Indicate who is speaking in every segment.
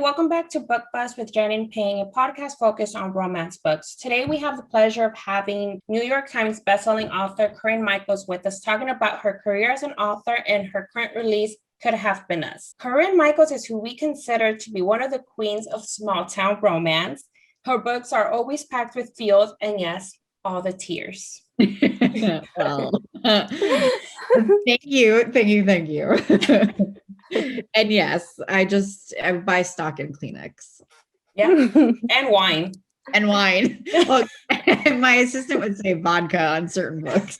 Speaker 1: welcome back to Book Buzz with Jen and Ping, a podcast focused on romance books. Today, we have the pleasure of having New York Times bestselling author Corinne Michaels with us, talking about her career as an author and her current release, Could Have Been Us. Corinne Michaels is who we consider to be one of the queens of small-town romance. Her books are always packed with feels and, yes, all the tears.
Speaker 2: Well, thank you. And yes, I buy stock in Kleenex.
Speaker 1: Yeah, and wine.
Speaker 2: And wine. Well, my assistant would say vodka on certain books.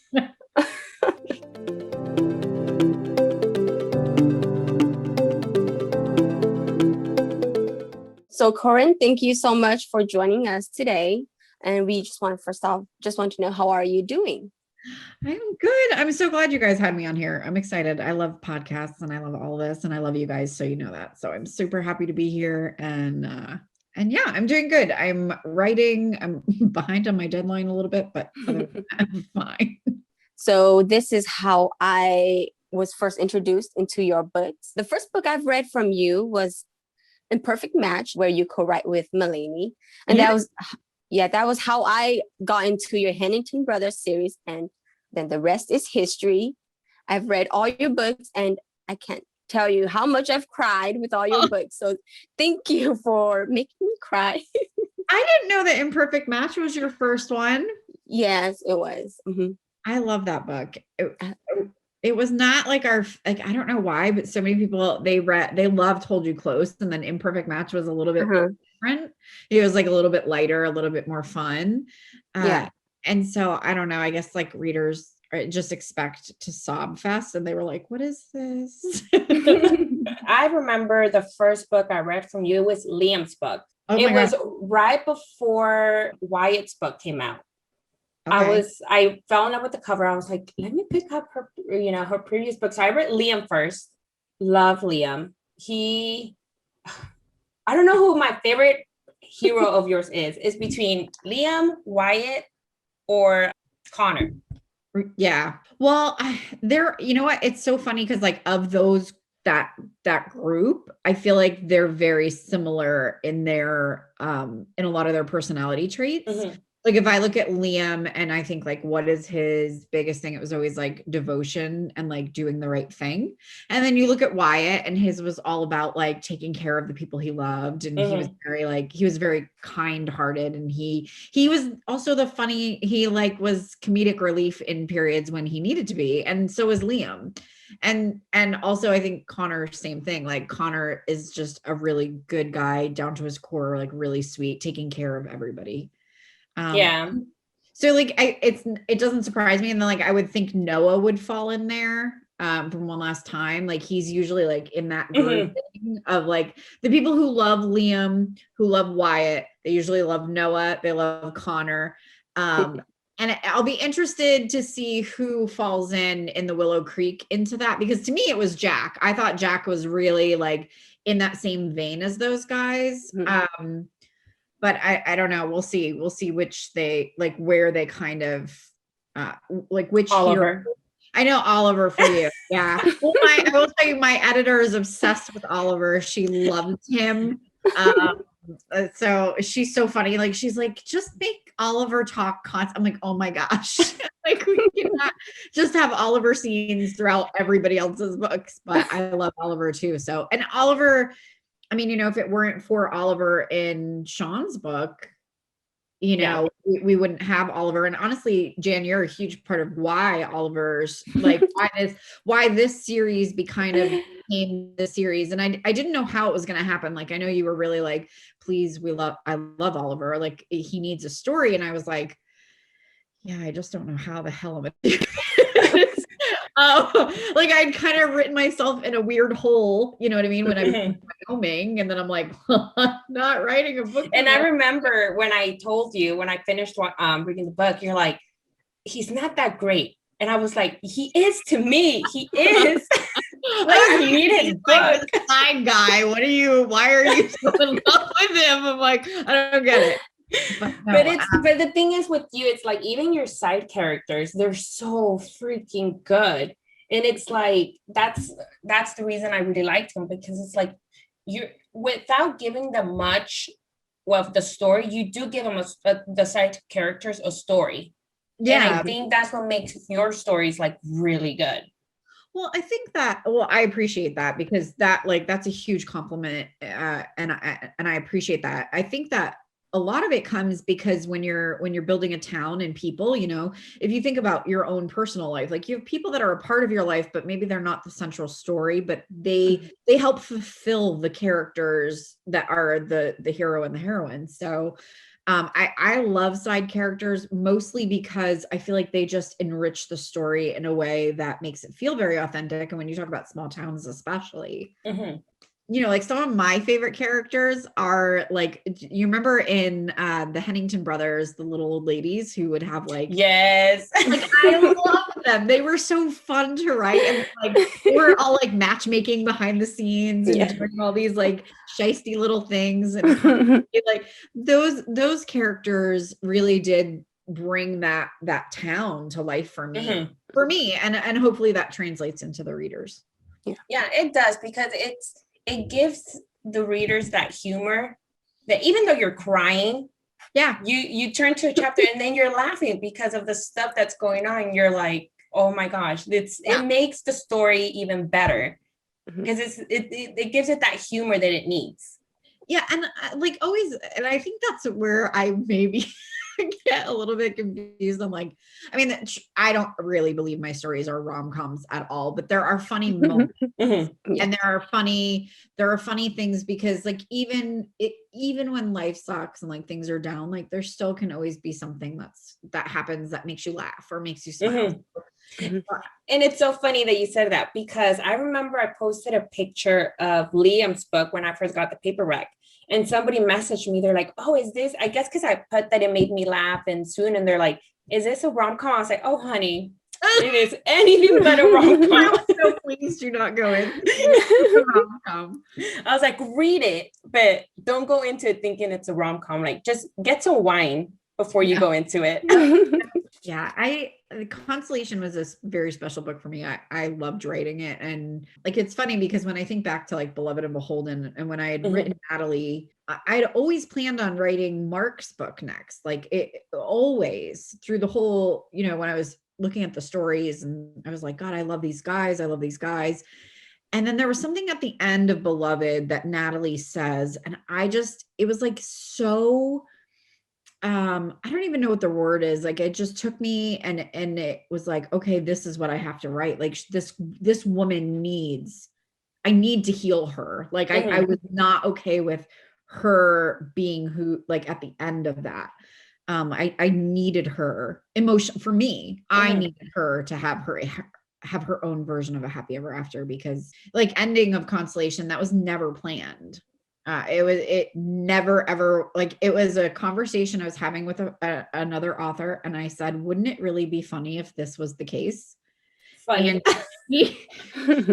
Speaker 3: So Corinne, thank you so much for joining us today. And we just want to know, how are you doing?
Speaker 2: I'm good. I'm so glad you guys had me on here. I'm excited. I love podcasts and I love all this and I love you guys. So you know that. So I'm super happy to be here. And yeah, I'm doing good. I'm writing. I'm behind on my deadline a little bit, but I'm fine.
Speaker 3: So this is how I was first introduced into your books. The first book I've read from you was Imperfect Match, where you co-write with Melanie. And that was how I got into your Hennington Brothers series. And then the rest is history. I've read all your books and I can't tell you how much I've cried with all your books. So thank you for making me cry.
Speaker 2: I didn't know that Imperfect Match was your first one.
Speaker 3: Yes, it was. Mm-hmm.
Speaker 2: I love that book. It was not like I don't know why, but so many people, they loved Hold You Close. And then Imperfect Match was a little bit different. It was like a little bit lighter, a little bit more fun. And so I don't know, I guess like readers just expect to sob fest. And they were like, what is this?
Speaker 1: I remember the first book I read from you was Liam's book. It was right before Wyatt's book came out. Okay. I fell in love with the cover. I was like, let me pick up her, her previous books. So I read Liam first. Love Liam. I don't know who my favorite hero of yours is. It's between Liam, Wyatt, or Connor.
Speaker 2: Yeah. Well, you know what? It's so funny because like of those, that group, I feel like they're very similar in their, in a lot of their personality traits. Mm-hmm. Like if I look at Liam and I think like, what is his biggest thing? It was always like devotion and like doing the right thing. And then you look at Wyatt and his was all about like taking care of the people he loved. And he was very kind hearted. And he was also he like was comedic relief in periods when he needed to be. And so was Liam. And also I think Connor, same thing. Like Connor is just a really good guy down to his core, like really sweet, taking care of everybody. So like it doesn't surprise me. And then like I would think Noah would fall in there from One Last Time. Like he's usually like in that group of like the people who love Liam, who love Wyatt, they usually love Noah, they love Connor. And I'll be interested to see who falls in the Willow Creek into that, because to me it was Jack. I thought Jack was really like in that same vein as those guys. But I don't know. We'll see which they like, where they kind of like which
Speaker 1: Oliver.
Speaker 2: Hero. I know Oliver for you. Yeah. Well, I will tell you, my editor is obsessed with Oliver. She loves him. So she's so funny. Like she's like, just make Oliver talk constant. I'm like, oh my gosh. Like we cannot just have Oliver scenes throughout everybody else's books. But I love Oliver too. So, and Oliver, I mean, if it weren't for Oliver in Sean's book, we wouldn't have Oliver. And honestly, Jan, you're a huge part of why Oliver's like, why this series became the series. And I didn't know how it was going to happen. Like, I know you were really like, please, I love Oliver. Like he needs a story. And I was like, yeah, I just don't know how the hell I'm going to do this. Like I'd kind of written myself in a weird hole, you know what I mean? When I'm Wyoming, and then I'm like, I'm not writing a book.
Speaker 1: And I remember when I told you, when I finished reading the book, you're like, he's not that great. And I was like, he is to me. He is. Like, you need his book.
Speaker 2: Like side guy. Why are you so in love with him? I'm like, I don't get it.
Speaker 1: But the thing is with you, it's like even your side characters, they're so freaking good. And it's like that's the reason I really liked him, because it's like without giving them much of the story, you do give them the side characters a story. Yeah. And I think that's what makes your stories like really good.
Speaker 2: Well, I think that, well, I appreciate that because that that's a huge compliment. And I appreciate that. I think that a lot of it comes because when you're building a town and people, if you think about your own personal life, like you have people that are a part of your life, but maybe they're not the central story, but they help fulfill the characters that are the hero and the heroine. So I love side characters mostly because I feel like they just enrich the story in a way that makes it feel very authentic. And when you talk about small towns, especially, like some of my favorite characters are like, you remember in the Hennington Brothers, the little old ladies who would have
Speaker 1: yes,
Speaker 2: I love them. They were so fun to write. And they were all matchmaking behind the scenes and doing all these shisty little things. And those characters really did bring that town to life for me. And hopefully that translates into the readers.
Speaker 1: Yeah, it does, because it gives the readers that humor that even though you're crying, you turn to a chapter and then you're laughing because of the stuff that's going on. You're like, oh my gosh, it makes the story even better because it gives it that humor that it needs.
Speaker 2: Yeah, and always, and I think that's where I maybe get a little bit confused. I'm like, I mean, I don't really believe my stories are rom-coms at all, but there are funny moments and there are funny things because even when life sucks and things are down, there still can always be something that happens that makes you laugh or makes you smile.
Speaker 1: And it's so funny that you said that, because I remember I posted a picture of Liam's book when I first got the paperback, and somebody messaged me. They're like, oh, is this, I guess because I put that it made me laugh and soon, and they're like, is this a rom-com? I was like, oh honey, it is anything but a rom-com.
Speaker 2: I'm so pleased do not go in rom-com.
Speaker 1: I was like, read it, but don't go into it thinking it's a rom-com. Just get some wine before you go into it.
Speaker 2: Yeah, Consolation was a very special book for me. I loved writing it. And it's funny because when I think back to Beloved and Beholden, and when I had written Natalie, I'd always planned on writing Mark's book next. It always through the whole, when I was looking at the stories and I was like, God, I love these guys. And then there was something at the end of Beloved that Natalie says, and it was so, I don't even know what the word is. It just took me and it was okay, this is what I have to write. This woman I need to heal her. I was not okay with her being who, at the end of that. I needed her emotion for me. I needed her to have her own version of a happy ever after, because ending of Consolation, that was never planned. It never ever, it was a conversation I was having with another author. And I said, wouldn't it really be funny if this was the case? Funny. And he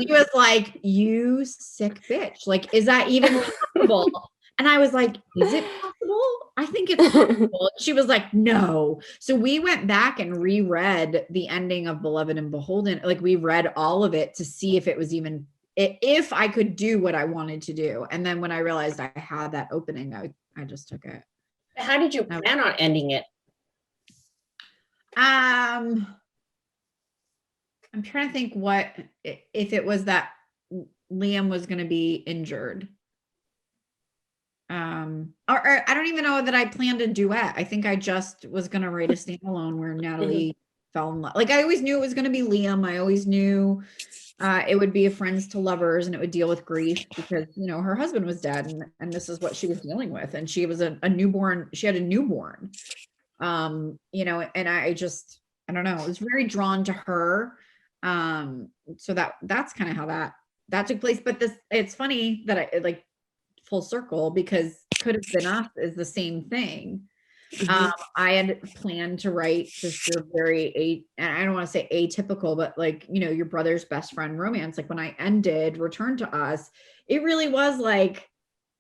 Speaker 2: was like, you sick bitch. Is that even possible? And I was like, is it possible? I think it's possible. She was like, no. So we went back and reread the ending of Beloved and Beholden. We read all of it to see if it was even, if I could do what I wanted to do. And then when I realized I had that opening, I just took it.
Speaker 1: How did you plan on ending it?
Speaker 2: I'm trying to think if it was that Liam was going to be injured. Or I don't even know that I planned a duet. I think I just was going to write a standalone where Natalie fell in love. I always knew it was going to be Liam. I always knew it would be a friends to lovers, and it would deal with grief because, her husband was dead and this is what she was dealing with. And she was a newborn. She had a newborn, and I don't know. I was very drawn to her. So that's kind of how that took place. But it's funny that I full circle, because Could Have Been Us is the same thing. I had planned to write just your very, and I don't want to say atypical, but your brother's best friend romance. When I ended Return to Us, it really was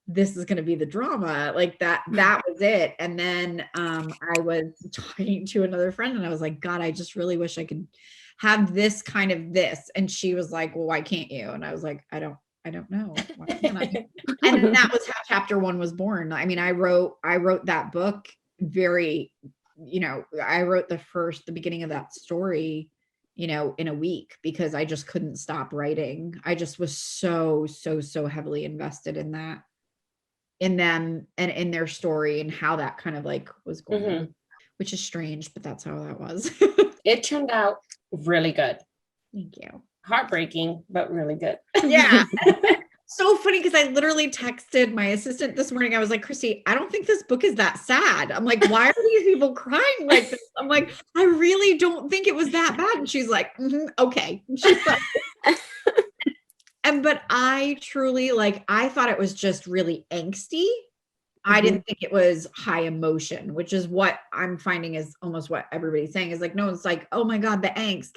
Speaker 2: this is going to be the drama, that was it. And then I was talking to another friend and I was like, God, I just really wish I could have this kind of this. And she was like, well, why can't you? And I was like, I don't I don't know. Why can't I? And that was how chapter 1 was born. I mean, I wrote that book very, I wrote the beginning of that story, in a week, because I just couldn't stop writing. I just was so heavily invested in that, in them and in their story and how that kind of like was going, which is strange, but that's how that was.
Speaker 1: It turned out really good.
Speaker 2: Thank you.
Speaker 1: Heartbreaking, but really good.
Speaker 2: Yeah. So funny, because I literally texted my assistant this morning. I was like, Christy, I don't think this book is that sad. I'm like, why are these people crying like this? I'm like, I really don't think it was that bad. And she's like, okay. She's like, but I truly, like, I thought it was just really angsty. I didn't think it was high emotion, which is what I'm finding is almost what everybody's saying is like, no, it's like, oh my God, the angst.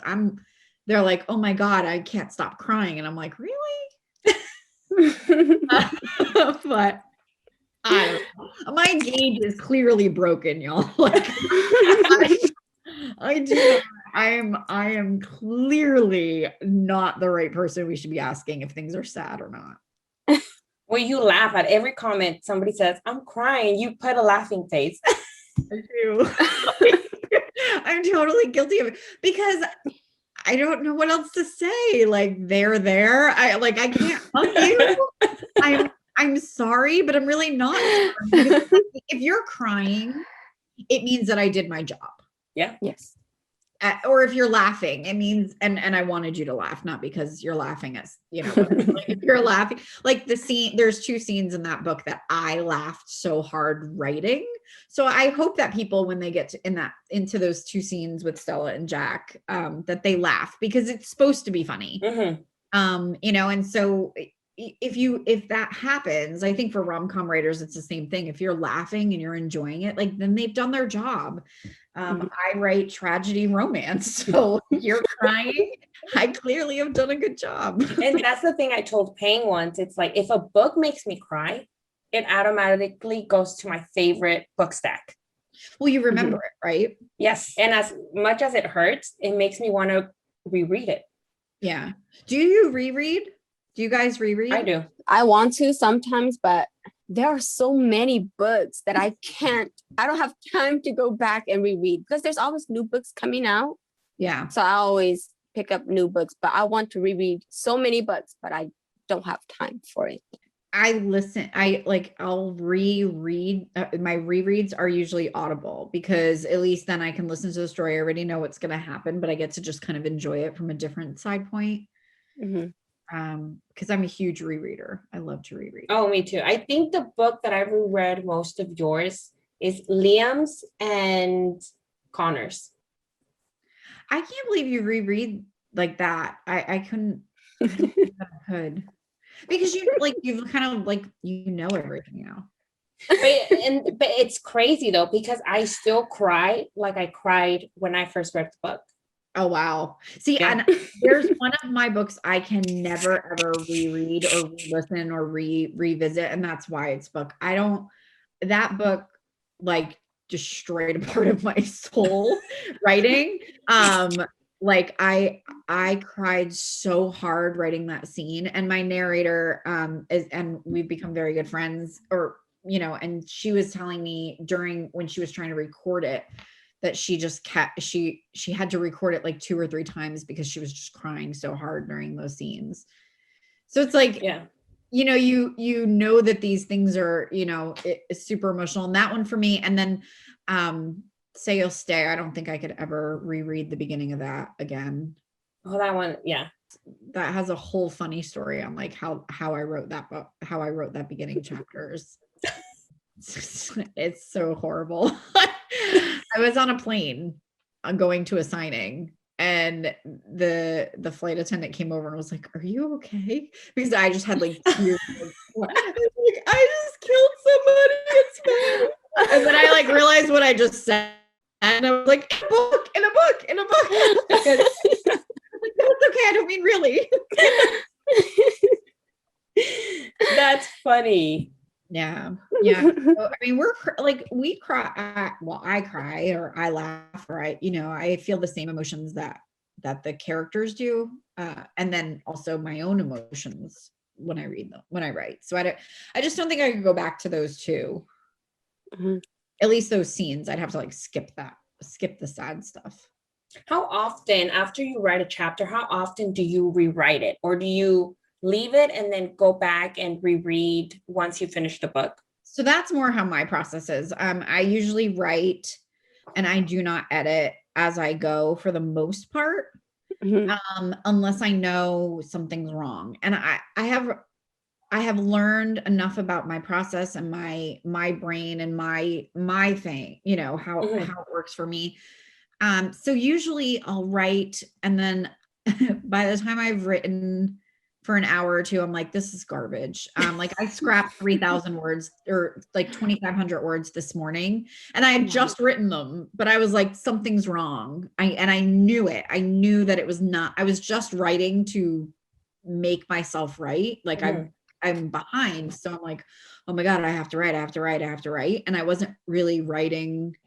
Speaker 2: They're like, oh my God, I can't stop crying. And I'm like, really? But my gauge is clearly broken, y'all. Like, I am clearly not the right person we should be asking if things are sad or not.
Speaker 1: Well, you laugh at every comment somebody says, I'm crying. You put a laughing face.
Speaker 2: I do. I'm totally guilty of it because I don't know what else to say. Like, they're there. I can't hug you. I'm sorry, but I'm really not sorry. If you're crying, it means that I did my job.
Speaker 1: Yeah.
Speaker 3: Yes.
Speaker 2: Or if you're laughing, it means, and I wanted you to laugh, not because you're laughing at, like if you're laughing, like there's 2 scenes in that book that I laughed so hard writing. So I hope that people, when they get into those 2 scenes with Stella and Jack, that they laugh, because it's supposed to be funny. And so if that happens, I think for rom-com writers, it's the same thing. If you're laughing and you're enjoying it, like, then they've done their job. I write tragedy romance. So if you're crying, I clearly have done a good job.
Speaker 1: And that's the thing I told Payne once. It's like, if a book makes me cry, it automatically goes to my favorite book stack.
Speaker 2: Well, you remember it, right?
Speaker 1: Yes. And as much as it hurts, it makes me want to reread it.
Speaker 2: Yeah. Do you reread? Do you guys reread?
Speaker 1: I do.
Speaker 3: I want to sometimes, but there are so many books that I don't have time to go back and reread, because there's always new books coming out.
Speaker 2: Yeah.
Speaker 3: So I always pick up new books, but I want to reread so many books, but I don't have time for it.
Speaker 2: I'll reread. My rereads are usually Audible, because at least then I can listen to the story. I already know what's going to happen, but I get to just kind of enjoy it from a different side point. Because I'm a huge rereader. I love to reread.
Speaker 1: Oh, me too. I think the book that I've reread most of yours is Liam's and Connor's.
Speaker 2: I can't believe you reread like that. I couldn't. I don't think I could, because you've kind of like, everything now.
Speaker 1: But it's crazy though, because I still cry like I cried when I first read the book.
Speaker 2: Oh, wow. See,
Speaker 1: Yeah.
Speaker 2: And there's one of my books I can never, ever reread or listen or revisit. And that's why it's book. That book like destroyed a part of my soul writing. Like I cried so hard writing that scene, and my narrator, and we've become very good friends, and she was telling me when she was trying to record it, that she had to record it like 2 or 3 times because she was just crying so hard during those scenes. So it's like,
Speaker 1: yeah,
Speaker 2: that these things are, it's super emotional. And that one for me, and then Say You'll Stay, I don't think I could ever reread the beginning of that again.
Speaker 1: Oh, that one, yeah.
Speaker 2: That has a whole funny story on like how I wrote that book, how I wrote that beginning chapters. It's so horrible. I was on a plane going to a signing, and the flight attendant came over and was like, "Are you okay?" Because I just had like tears. I just killed somebody. It's fine. And then I like realized what I just said, and I was like, in a book. It's okay. I don't mean really.
Speaker 1: That's funny.
Speaker 2: Yeah. So, I mean, we cry. Well, I cry or I laugh, or I feel the same emotions that the characters do. And then also my own emotions when I read them, when I write. So I just don't think I could go back to those two.
Speaker 3: Mhm.
Speaker 2: At least those scenes, I'd have to like skip the sad stuff.
Speaker 1: How often, after you write a chapter, how often do you rewrite it? Or do you leave it and then go back and reread once you finish the book?
Speaker 2: So that's more how my process is. I usually write and I do not edit as I go for the most part,
Speaker 3: Mhm.
Speaker 2: unless I know something's wrong. And I have learned enough about my process and my brain and my thing, you know, how it works for me. So usually I'll write, and then by the time I've written for an hour or two, I'm like, this is garbage. Like I scrapped 3,000 words or like 2,500 words this morning, and I had just written them, but I was like, something's wrong. I knew it. I knew that it was not, I was just writing to make myself write. Like I'm behind. So I'm like, oh my God, I have to write. And I wasn't really writing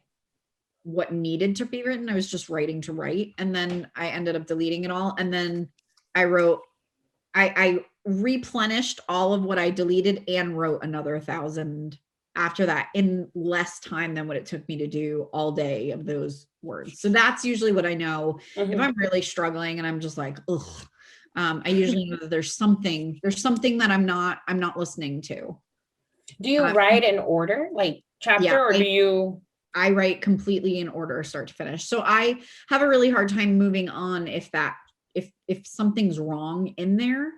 Speaker 2: what needed to be written. I was just writing to write. And then I ended up deleting it all. And then I replenished all of what I deleted and wrote another 1,000 after that in less time than what it took me to do all day of those words. So that's usually what I know. If I'm really struggling and I'm just like, ugh, I usually know that there's something that I'm not listening to.
Speaker 1: Do you write in order, like chapter, or do you?
Speaker 2: I write completely in order, start to finish. So I have a really hard time moving on if something's wrong in there,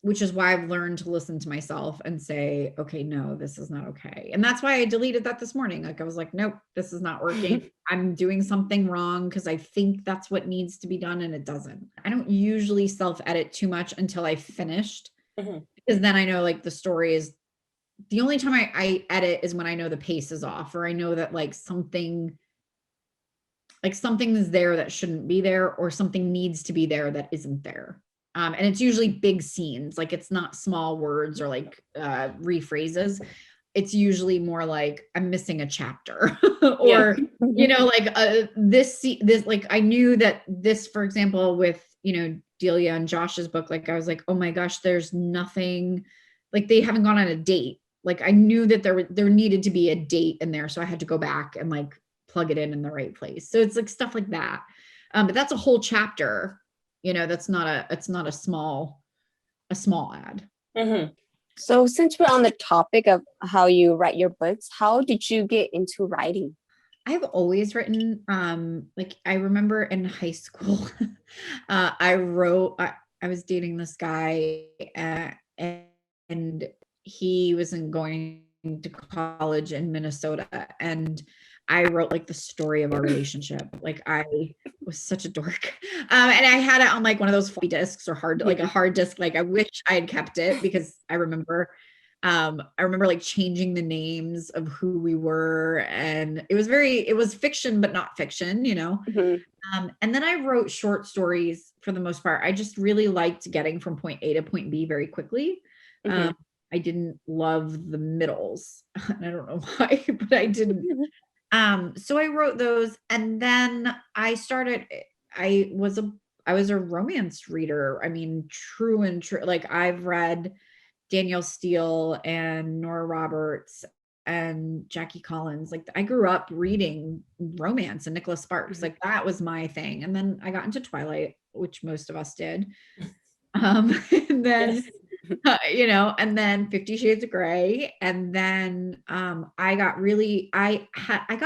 Speaker 2: which is why I've learned to listen to myself and say, okay, no, this is not okay. And that's why I deleted that this morning. Like I was like, nope, this is not working. I'm doing something wrong because I think that's what needs to be done and it doesn't. I don't usually self-edit too much until I finished, because then I know like the story is, the only time I edit is when I know the pace is off, or I know that like something is there that shouldn't be there, or something needs to be there that isn't there. And it's usually big scenes. Like it's not small words or like rephrases. It's usually more like I'm missing a chapter or, you know, like this, like I knew that this, for example, with, you know, Delia and Josh's book, like I was like, oh my gosh, there's nothing, like they haven't gone on a date. Like I knew that there needed to be a date in there. So I had to go back and like plug it in the right place. So it's like stuff like that. But that's a whole chapter, you know, it's not a small ad.
Speaker 3: So since we're on the topic of how you write your books, how did you get into writing?
Speaker 2: I've always written, like I remember in high school, I was dating this guy, and he wasn't going to college in Minnesota, and I wrote like the story of our relationship. Like I was such a dork. And I had it on like one of those floppy disks or like a hard disk. Like I wish I had kept it, because I remember like changing the names of who we were, and it was fiction, but not fiction, you know? And then I wrote short stories for the most part. I just really liked getting from point A to point B very quickly. I didn't love the middles. I don't know why, but I didn't. So I wrote those, and then I was a romance reader. I mean, true and true. Like I've read Danielle Steele and Nora Roberts and Jackie Collins. Like I grew up reading romance and Nicholas Sparks. Like that was my thing. And then I got into Twilight, which most of us did. And then you know, and then 50 Shades of Grey. And then I got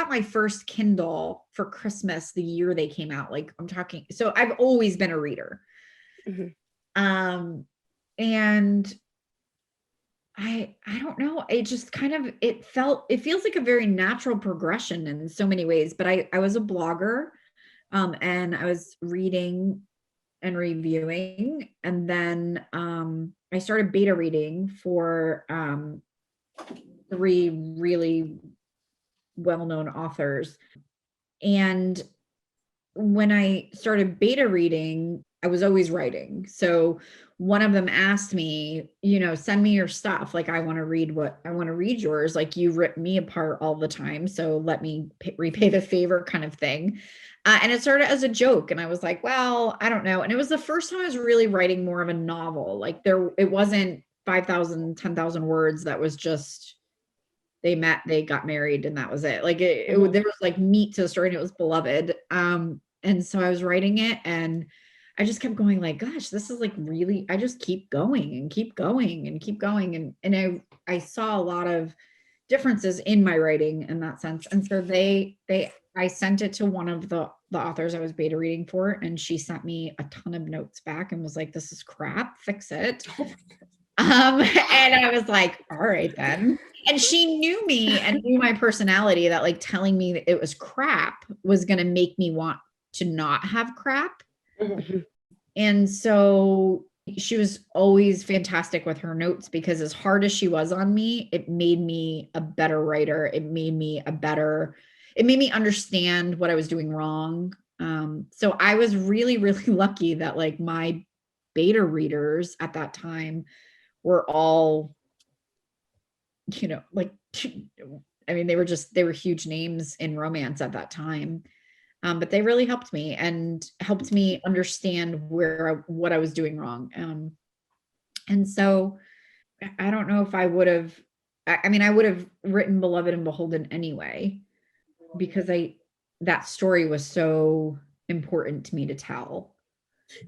Speaker 2: my first Kindle for Christmas the year they came out. Like I'm talking, so I've always been a reader. And I don't know, it just kind of, it feels like a very natural progression in so many ways. But I was a blogger, and I was reading and reviewing, and then I started beta reading for 3 really well-known authors. And when I started beta reading, I was always writing. So one of them asked me, send me your stuff. Like, I want to read yours. Like, you rip me apart all the time. So let me repay the favor, kind of thing. And it started as a joke. And I was like, well, I don't know. And it was the first time I was really writing more of a novel. Like, it wasn't 5,000, 10,000 words. That was just, they met, they got married, and that was it. Like, there was like meat to the story, and it was beloved. And so I was writing it, and I just kept going like, gosh, this is like really, I just keep going and keep going and keep going. And I saw a lot of differences in my writing in that sense. And so I sent it to one of the authors I was beta reading for, and she sent me a ton of notes back and was like, this is crap, fix it. And I was like, all right then. And she knew me and knew my personality, that like telling me that it was crap was going to make me want to not have crap.
Speaker 1: Mm-hmm.
Speaker 2: And so she was always fantastic with her notes, because as hard as she was on me, it made me a better writer. It made me understand what I was doing wrong. So I was really, really lucky that like my beta readers at that time were all, like, I mean, they were huge names in romance at that time. But they really helped me and helped me understand what I was doing wrong. And so I don't know if I would have, I would have written Beloved and Beholden anyway, because that story was so important to me to tell.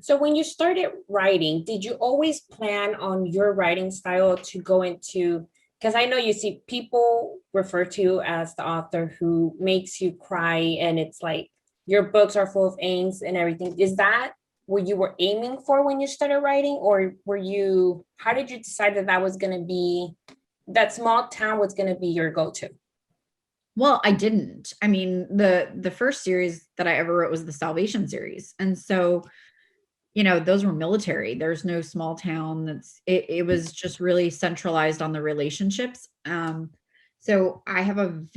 Speaker 1: So when you started writing, did you always plan on your writing style to go into, because I know you see people refer to you as the author who makes you cry, and it's like your books are full of angst and everything. Is that what you were aiming for when you started writing? Or how did you decide that was going to be, that small town was going to be your go-to?
Speaker 2: Well, I didn't. I mean, the first series that I ever wrote was the Salvation series. And so, those were military. There's no small town. It was just really centralized on the relationships. So I have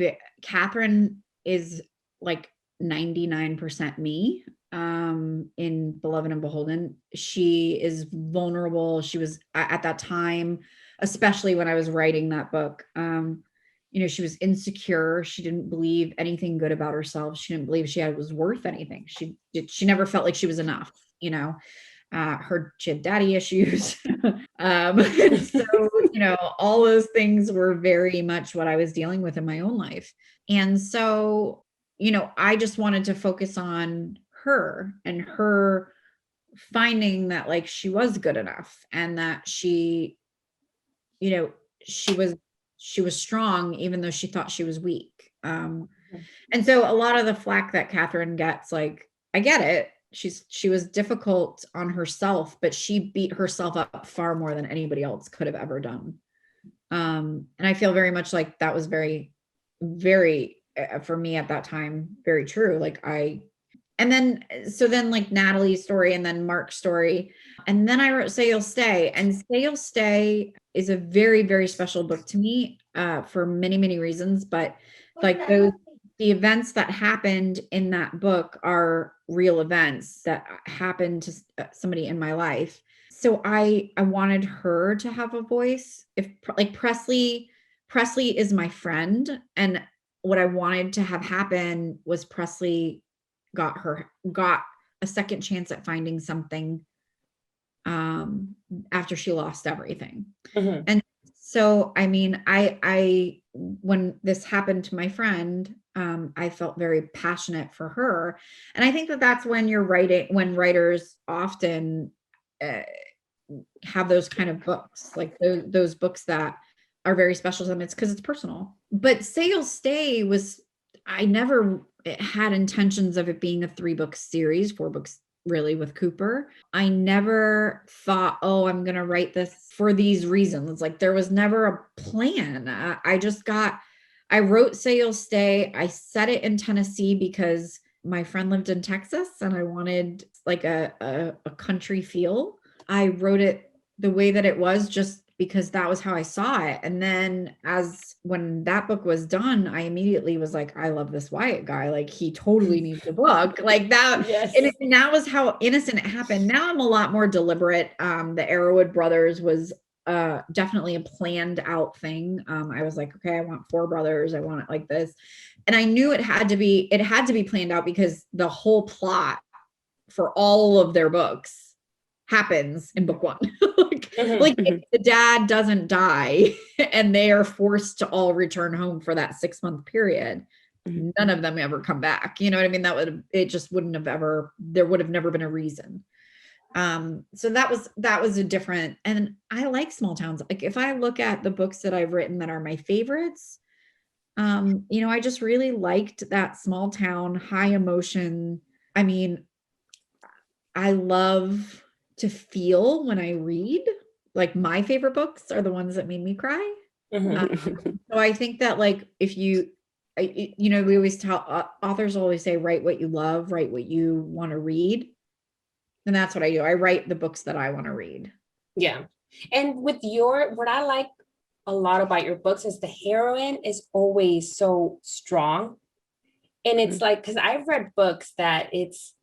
Speaker 2: Catherine is like 99% me, in Beloved and Beholden. She is vulnerable. She was at that time, especially when I was writing that book, she was insecure. She didn't believe anything good about herself. She didn't believe she was worth anything. She never felt like she was enough, she had daddy issues. So, all those things were very much what I was dealing with in my own life. And so, I just wanted to focus on her and her finding that like she was good enough, and that she was strong, even though she thought she was weak. And so a lot of the flack that Catherine gets, like, I get it. She was difficult on herself, but she beat herself up far more than anybody else could have ever done. And I feel very much like that was very, very, for me at that time, very true. So then like Natalie's story, and then Mark's story. And then I wrote Say You'll Stay, and Say You'll Stay is a very, very special book to me, for many, many reasons. But like the events that happened in that book are real events that happened to somebody in my life. So I wanted her to have a voice. If like Presley is my friend, and what I wanted to have happen was Presley got a second chance at finding something after she lost everything. Mm-hmm. And so, I mean, I when this happened to my friend, I felt very passionate for her. And I think that that's when when writers often have those kind of books, like those books that are very special to them. It's because it's personal. But Say You'll Stay I never had intentions of it being a 3-book series, 4 books really, with Cooper. I never thought, oh, I'm going to write this for these reasons. Like, there was never a plan. I wrote Say You'll Stay. I set it in Tennessee because my friend lived in Texas, and I wanted like a country feel. I wrote it the way that it was, just because that was how I saw it. And then when that book was done, I immediately was like, I love this Wyatt guy. Like he totally needs a book like that.
Speaker 1: Yes.
Speaker 2: And that was how innocent it happened. Now I'm a lot more deliberate. The Arrowwood Brothers was definitely a planned out thing. I was like, okay, I want 4 brothers. I want it like this. And I knew it had to be planned out because the whole plot for all of their books happens in book 1. Like if the dad doesn't die and they are forced to all return home for that 6-month period, none of them ever come back. You know what I mean? There would have never been a reason. So that was a different, and I like small towns. Like if I look at the books that I've written that are my favorites, I just really liked that small town, high emotion. I mean, I love to feel when I read. Like my favorite books are the ones that made me cry. So I think that like if we always tell authors always say, write what you love, write what you want to read. And that's what I do. I write the books that I want to read.
Speaker 1: Yeah. And what I like a lot about your books is the heroine is always so strong. And it's like, because I've read books that it's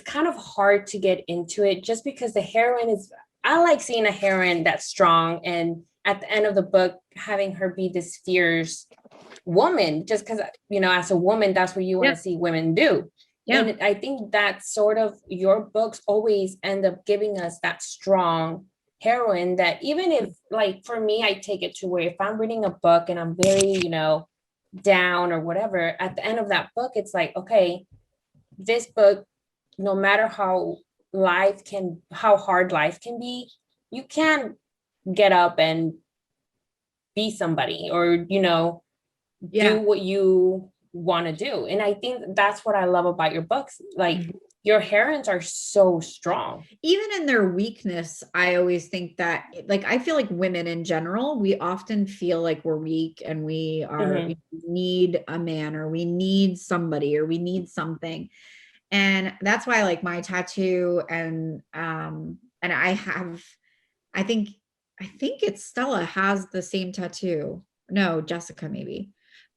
Speaker 1: kind of hard to get into it just because the heroine I like seeing a heroine that's strong, and at the end of the book, having her be this fierce woman, just because, as a woman, that's what you want to see women do. Yeah. And I think that sort of your books always end up giving us that strong heroine that even if, like, for me, I take it to where if I'm reading a book and I'm very, down or whatever, at the end of that book, it's like, okay, this book, no matter how hard life can be, you can get up and be somebody or, do what you want to do. And I think that's what I love about your books. Like your heroines are so strong.
Speaker 2: Even in their weakness, I always think that, like, I feel like women in general, we often feel like we're weak and we need a man or we need somebody or we need something. And that's why I like my tattoo. And I think it's Stella has the same tattoo. No, Jessica, maybe.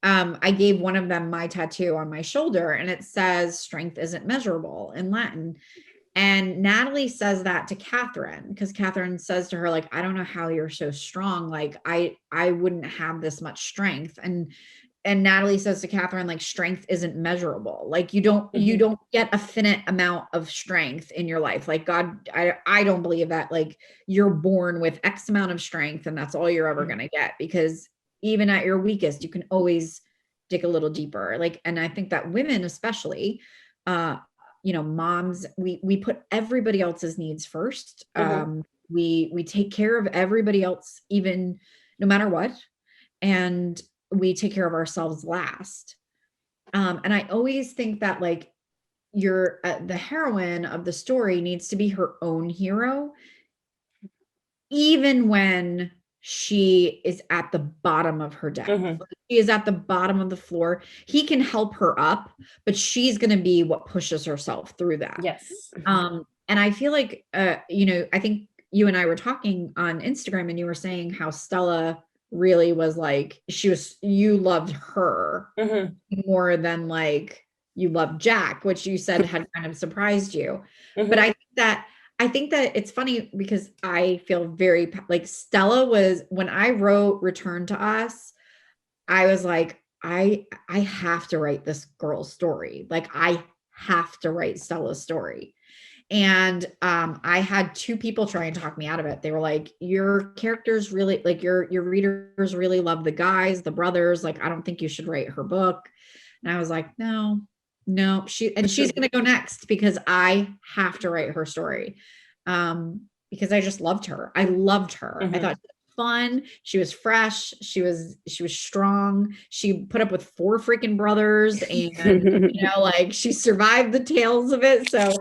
Speaker 2: I gave one of them my tattoo on my shoulder and it says strength isn't measurable in Latin. And Natalie says that to Catherine because Catherine says to her, like, I don't know how you're so strong. Like I wouldn't have this much strength. And Natalie says to Catherine, like, strength isn't measurable. Like you don't get a finite amount of strength in your life. Like God, I don't believe that, like, you're born with X amount of strength and that's all you're ever going to get, because even at your weakest, you can always dig a little deeper. Like, and I think that women, especially, moms, we put everybody else's needs first. We take care of everybody else, even no matter what. And we take care of ourselves last. And I always think that, like, the heroine of the story needs to be her own hero, even when she is at the bottom of her depth. She is at the bottom of the floor. He can help her up, but she's going to be what pushes herself through that.
Speaker 1: Yes.
Speaker 2: And I feel like, I think you and I were talking on Instagram and you were saying how Stella really was like, you loved her more than like you loved Jack, which you said had kind of surprised you. But I think that it's funny because I feel very like Stella was, when I wrote Return to Us, I was like, I have to write this girl's story. Like I have to write Stella's story. And I had 2 people try and talk me out of it. They were like, your characters really, like your readers really love the guys, the brothers. Like, I don't think you should write her book. And I was like, no, she's going to go next because I have to write her story. Because I just loved her. I loved her. I thought she was fun. She was fresh. She was strong. She put up with 4 freaking brothers and, like she survived the tales of it. So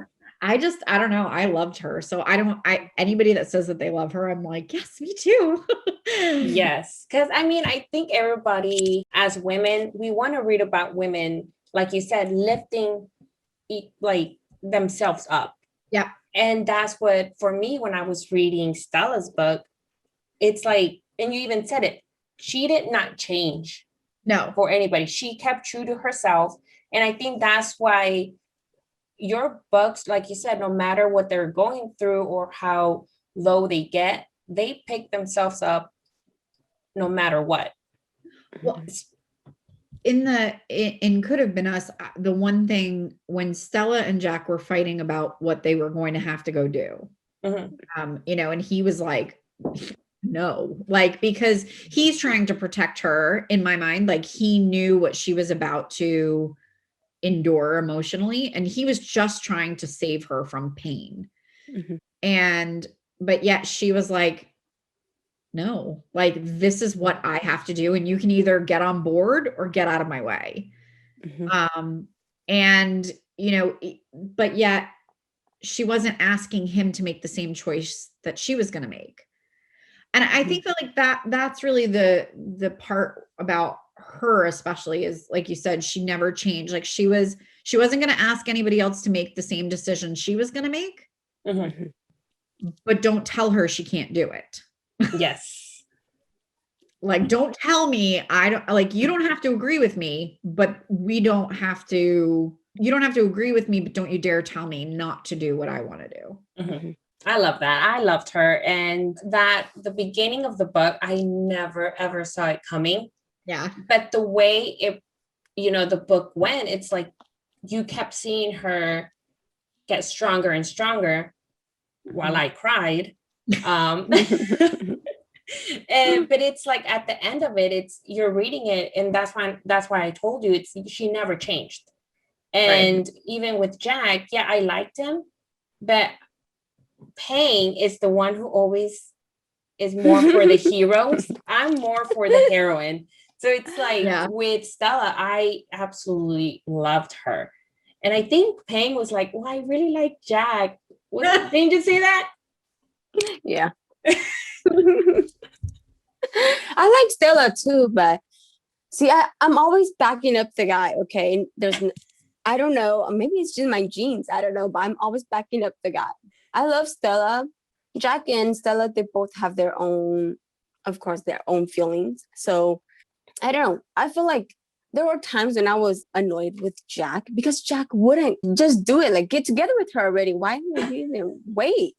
Speaker 2: I don't know. I loved her. So anybody that says that they love her, I'm like, yes, me too.
Speaker 1: Yes. Cause I mean, I think everybody as women, we want to read about women, like you said, lifting like themselves up.
Speaker 2: Yeah.
Speaker 1: And that's what, for me, when I was reading Stella's book, it's like, and you even said it, she did not change
Speaker 2: No.
Speaker 1: for anybody. She kept true to herself. And I think that's why your books, like you said, no matter what they're going through or how low they get, they pick themselves up no matter what.
Speaker 2: Well, in Could Have Been Us, the one thing when Stella and Jack were fighting about what they were going to have to go do, you know, and he was like, no, like, because he's trying to protect her in my mind. Like, he knew what she was about to endure emotionally, and he was just trying to save her from pain. But yet she was like, no, like, this is what I have to do, and you can either get on board or get out of my way. And you know, but yet she wasn't asking him to make the same choice that she was going to make. And I think that, like, that's really the part about her, especially, is, like you said, she never changed. Like, she wasn't going to ask anybody else to make the same decision she was going to make. But don't tell her she can't do it.
Speaker 1: Yes.
Speaker 2: Like, don't tell me you don't have to agree with me, but you don't have to agree with me, but don't you dare tell me not to do what I want to do.
Speaker 1: I love that. I loved her. And that the beginning of the book, I never, ever saw it coming.
Speaker 2: Yeah.
Speaker 1: But the way it, you know, the book went, it's like you kept seeing her get stronger and stronger while I cried. But it's like at the end of it, you're reading it, and that's why I told you she never changed. And even with Jack, yeah, I liked him, but Payne is the one who always is more for the heroes. I'm more for the heroine. So it's like with Stella, I absolutely loved her. And I think Payne was like, well, I really like Jack. Didn't you say that?
Speaker 3: Yeah. I like Stella too, but see, I'm always backing up the guy. Okay. I don't know, maybe it's just my genes. I don't know, but I'm always backing up the guy. I love Stella. Jack and Stella, they both have their own, of course, their own feelings. So I don't know. I feel like there were times when I was annoyed with Jack because Jack wouldn't just do it. Like, get together with her already. Why would you even wait?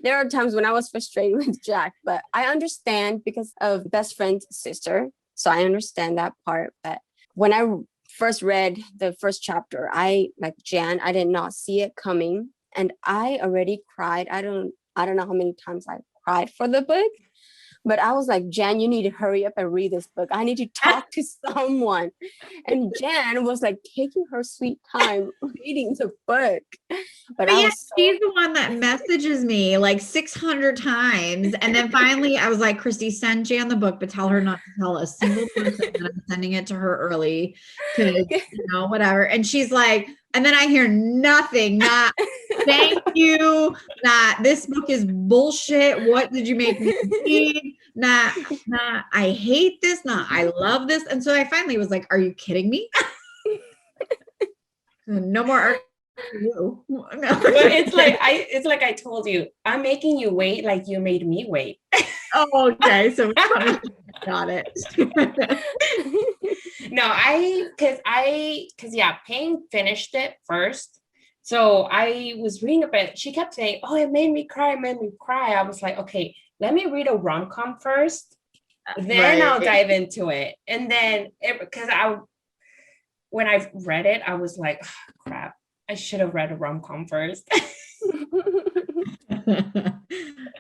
Speaker 3: There are times when I was frustrated with Jack, but I understand because of best friend's sister. So I understand that part. But when I first read the first chapter, I, like Jan, I did not see it coming. And I already cried. I don't know how many times I cried for the book. But I was like, Jan, you need to hurry up and read this book. I need to talk to someone. And Jan was like taking her sweet time reading the book. But
Speaker 2: she's the one that messages me like 600 times. And then finally I was like, Christy, send Jan the book, but tell her not to tell a single person that I'm sending it to her early. Because, you know, whatever. And she's like, and then I hear nothing, not thank you, not this book is bullshit. What did you make me read? Not I hate this, not I love this. And so I finally was like, are you kidding me? No more no.
Speaker 1: But it's like I told you, I'm making you wait like you made me wait.
Speaker 2: Oh, okay. So got it.
Speaker 1: No, because Payne finished it first. So I was reading a bit. She kept saying, oh, it made me cry, I was like, okay, let me read a rom-com first. Then I'll dive into it. And then when I read it, I was like, oh, crap, I should have read a rom-com first.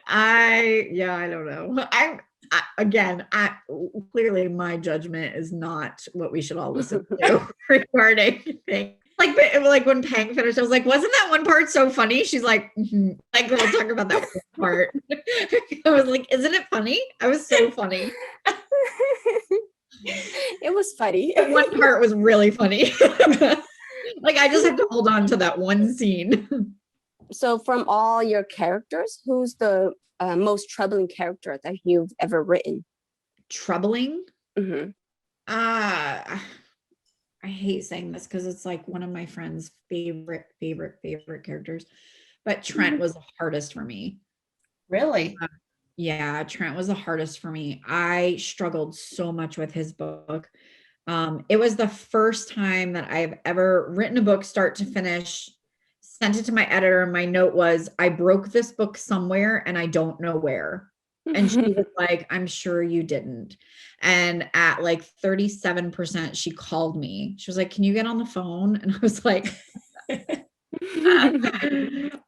Speaker 2: I don't know. I clearly my judgment is not what we should all listen to regarding things. Like when Pang finished, I was like, wasn't that one part so funny? She's like, like, we'll talk about that one part. I was like, isn't it funny? I was so funny.
Speaker 3: It was funny.
Speaker 2: That one part was really funny. Like, I just have to hold on to that one scene.
Speaker 3: So from all your characters, who's the most troubling character that you've ever written?
Speaker 2: Troubling? I hate saying this because it's like one of my friend's favorite characters, but Trent was the hardest for me.
Speaker 1: Really?
Speaker 2: Yeah, Trent was the hardest for me. I struggled so much with his book. It was the first time that I've ever written a book start to finish, sent it to my editor, and my note was, I broke this book somewhere and I don't know where. And she was like, I'm sure you didn't. And at like 37%, she called me. She was like, can you get on the phone? And I was like, I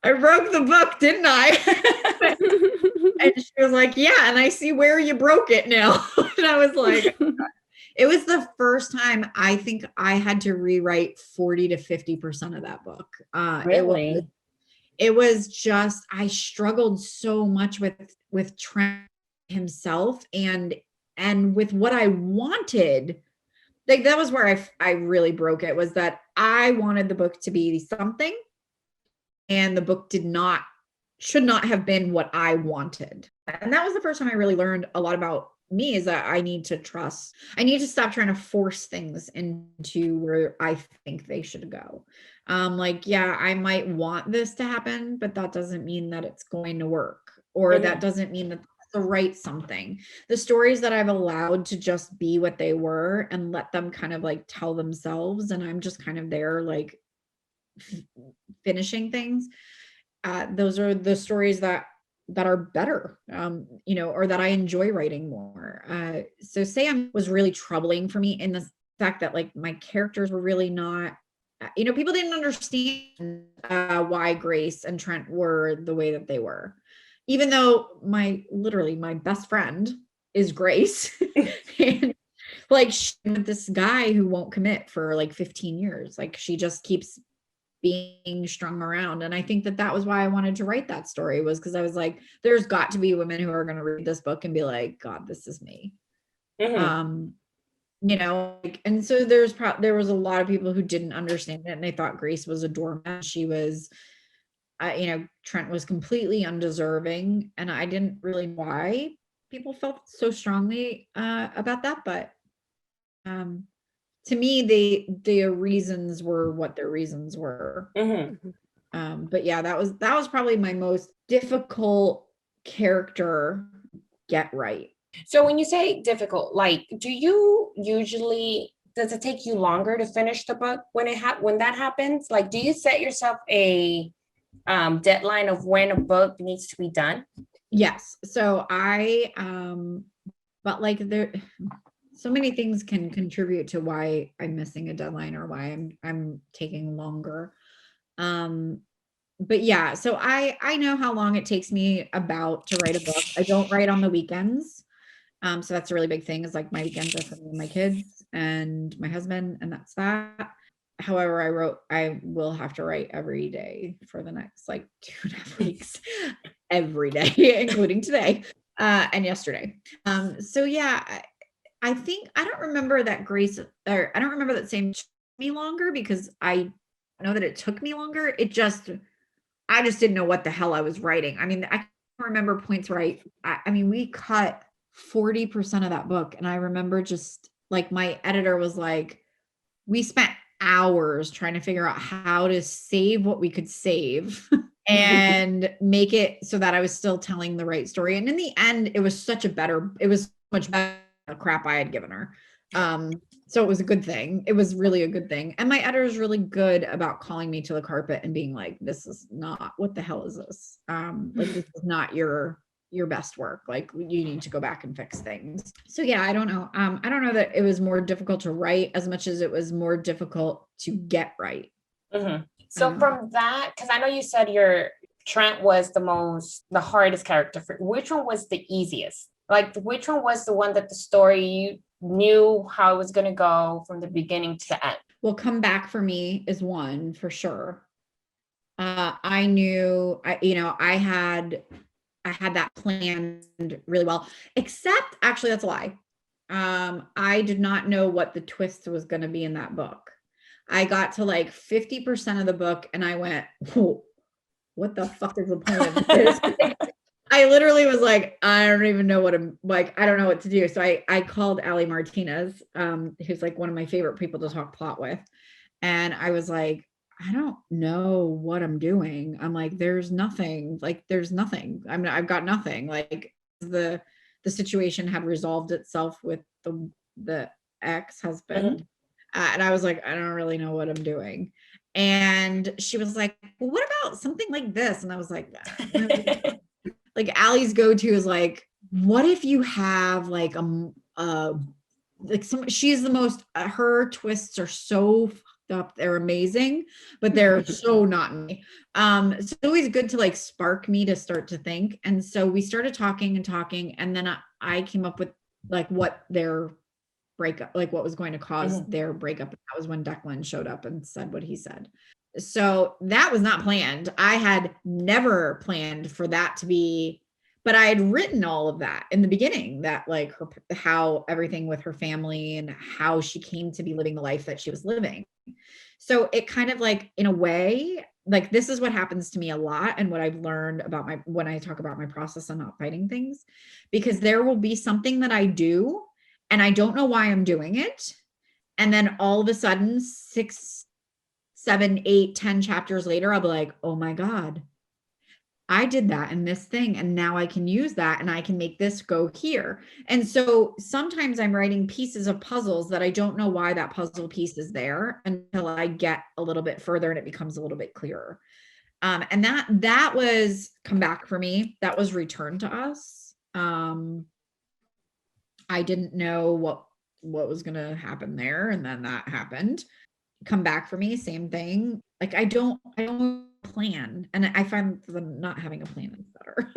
Speaker 2: broke the book, didn't I? And she was like, yeah, and I see where you broke it now. And I was like, it was the first time I think I had to rewrite 40 to 50% of that book.
Speaker 1: Really?
Speaker 2: It was just, I struggled so much with Trent himself and with what I wanted. Like that was where I really broke it, was that I wanted the book to be something, and the book should not have been what I wanted. And that was the first time I really learned a lot about me, is that I need to trust. I need to stop trying to force things into where I think they should go. Like, yeah, I might want this to happen, but that doesn't mean that it's going to work, or that doesn't mean that that's the right something. The stories that I've allowed to just be what they were and let them kind of like tell themselves, and I'm just kind of there like finishing things. Those are the stories that are better, or that I enjoy writing more. So Sam was really troubling for me in the fact that like my characters were really not, people didn't understand why Grace and Trent were the way that they were, even though my best friend is Grace. And like this guy who won't commit for like 15 years, like she just keeps being strung around. And I think that was why I wanted to write that story, was because I was like, there's got to be women who are going to read this book and be like, God, this is me. And so there was a lot of people who didn't understand it, and they thought Grace was a doormat. She was, Trent was completely undeserving, and I didn't really know why people felt so strongly about that, but to me, their reasons were what their reasons were. But yeah, that was probably my most difficult character get right.
Speaker 1: So when you say difficult, like, do you usually, does it take you longer to finish the book when that happens? Like, do you set yourself a deadline of when a book needs to be done?
Speaker 2: Yes. So but like there, so many things can contribute to why I'm missing a deadline or why I'm taking longer. But yeah, so I know how long it takes me about to write a book. I don't write on the weekends. So that's a really big thing, is like my weekends are for me and my kids and my husband, and that's that. However, I will have to write every day for the next like 2.5 weeks, every day, including today and yesterday. So yeah, I think I don't remember that I don't remember that same took me longer, because I know that it took me longer. I just didn't know what the hell I was writing. I mean, I can remember points where I mean, we cut 40% of that book. And I remember just like my editor was like, we spent hours trying to figure out how to save what we could save and make it so that I was still telling the right story. And in the end, it was much better crap I had given her. So it was a good thing. It was really a good thing. And my editor is really good about calling me to the carpet and being like, this is not, what the hell is this? Like, this is not your best work. Like, you need to go back and fix things. So yeah, I don't know. I don't know that it was more difficult to write as much as it was more difficult to get right.
Speaker 1: So from that, because I know you said Trent was the hardest character which one was the easiest? Like, which one was the one that the story you knew how it was going to go from the beginning to the end?
Speaker 2: Well, Come Back for me is one for sure. I knew, I had that planned really well, except actually that's a lie. I did not know what the twist was going to be in that book. I got to like 50% of the book and I went, whoa, what the fuck is the point of this? I literally was like, I don't even know what I'm like. I don't know what to do. So I called Allie Martinez, who's like one of my favorite people to talk plot with. And I was like, I don't know what I'm doing. I'm like, there's nothing. I mean, I've got nothing. Like, the situation had resolved itself with the ex-husband. And I was like, I don't really know what I'm doing. And she was like, well, what about something like this? And I was like, like Allie's go-to is like, what if you have like she's the most, her twists are so fucked up. They're amazing, but they're so not me. So it's always good to like spark me to start to think. And so we started talking, and then I came up with like what their breakup, like what was going to cause their breakup. And that was when 𝐁𝐥𝐿𝐿 showed up and said what he said. So that was not planned. I had never planned for that to be, but I had written all of that in the beginning, that like how everything with her family and how she came to be living the life that she was living. So it kind of like, in a way, like this is what happens to me a lot. And what I've learned about when I talk about my process on not fighting things, because there will be something that I do and I don't know why I'm doing it. And then all of a sudden, 6, 7, 8, 10 chapters later, I'll be like, oh my God, I did that in this thing. And now I can use that and I can make this go here. And so sometimes I'm writing pieces of puzzles that I don't know why that puzzle piece is there until I get a little bit further and it becomes a little bit clearer. And that was Come Back for Me. That was Return to Us. I didn't know what was going to happen there. And then that happened. Come Back for Me, same thing. Like I don't plan, and I find them not having a plan is better.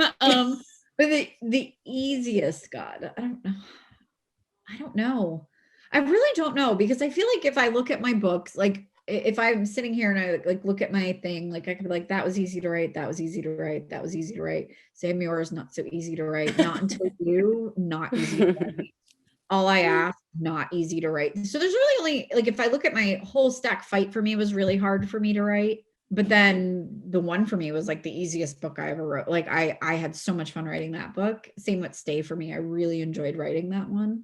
Speaker 2: But the easiest, God, I don't know. I really don't know, because I feel like if I look at my books, like if I'm sitting here and I like look at my thing, like I could be like, that was easy to write. That was easy to write. That was easy to write. Same Yours, not so easy to write. Not Until You, not easy to write. All I Ask, not easy to write. So there's really only, like, if I look at my whole stack, Fight for Me was really hard for me to write. But then The One for Me was like the easiest book I ever wrote. Like I had so much fun writing that book. Same with Stay for Me. I really enjoyed writing that one.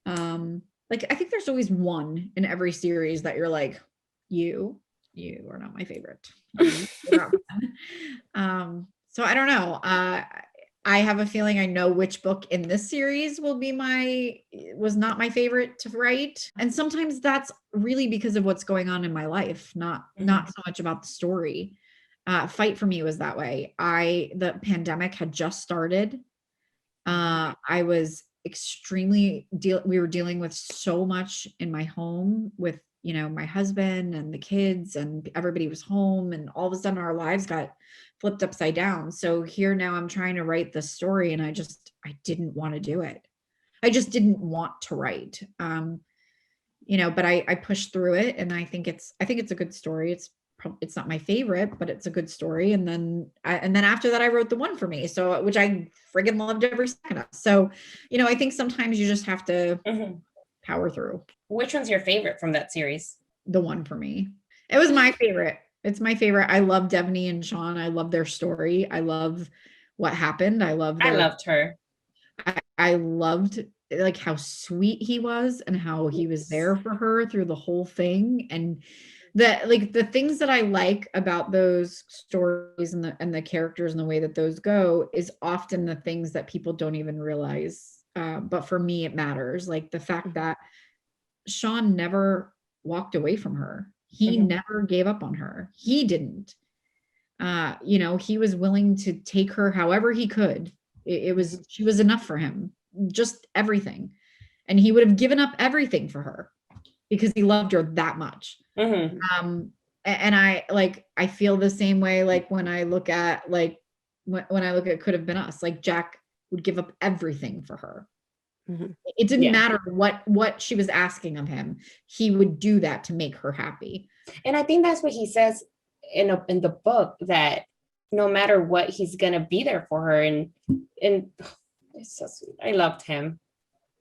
Speaker 2: Like I think there's always one in every series that you're like, you are not my favorite. So I don't know. I have a feeling I know which book in this series was not my favorite to write. And sometimes that's really because of what's going on in my life, not so much about the story. Fight for Me was that way. The pandemic had just started. I was we were dealing with so much in my home with, my husband and the kids, and everybody was home, and all of a sudden our lives got flipped upside down. So here now I'm trying to write this story, and I didn't want to do it. I just didn't want to write. But I pushed through it, and I think it's a good story. It's not my favorite, but it's a good story. And then after that, I wrote The One for Me. So, which I friggin' loved every second of. So, I think sometimes you just have to power through.
Speaker 1: Which one's your favorite from that series?
Speaker 2: The One for Me. It was my favorite. It's my favorite. I love Devaney and Sean. I love their story. I love what happened. I loved
Speaker 1: her.
Speaker 2: I loved like how sweet he was and how he was there for her through the whole thing. And the things that I like about those stories and the characters and the way that those go is often the things that people don't even realize. But for me, it matters. Like the fact that Sean never walked away from her. He never gave up on her. He didn't. He was willing to take her however he could. She was enough for him, just everything. And he would have given up everything for her because he loved her that much. And I feel the same way. Like when I look at when I look at Could Have Been Us, like Jack would give up everything for her. It didn't matter what she was asking of him. He would do that to make her happy.
Speaker 1: And I think that's what he says in the book, that no matter what, he's gonna be there for her. And it's so sweet. I loved him.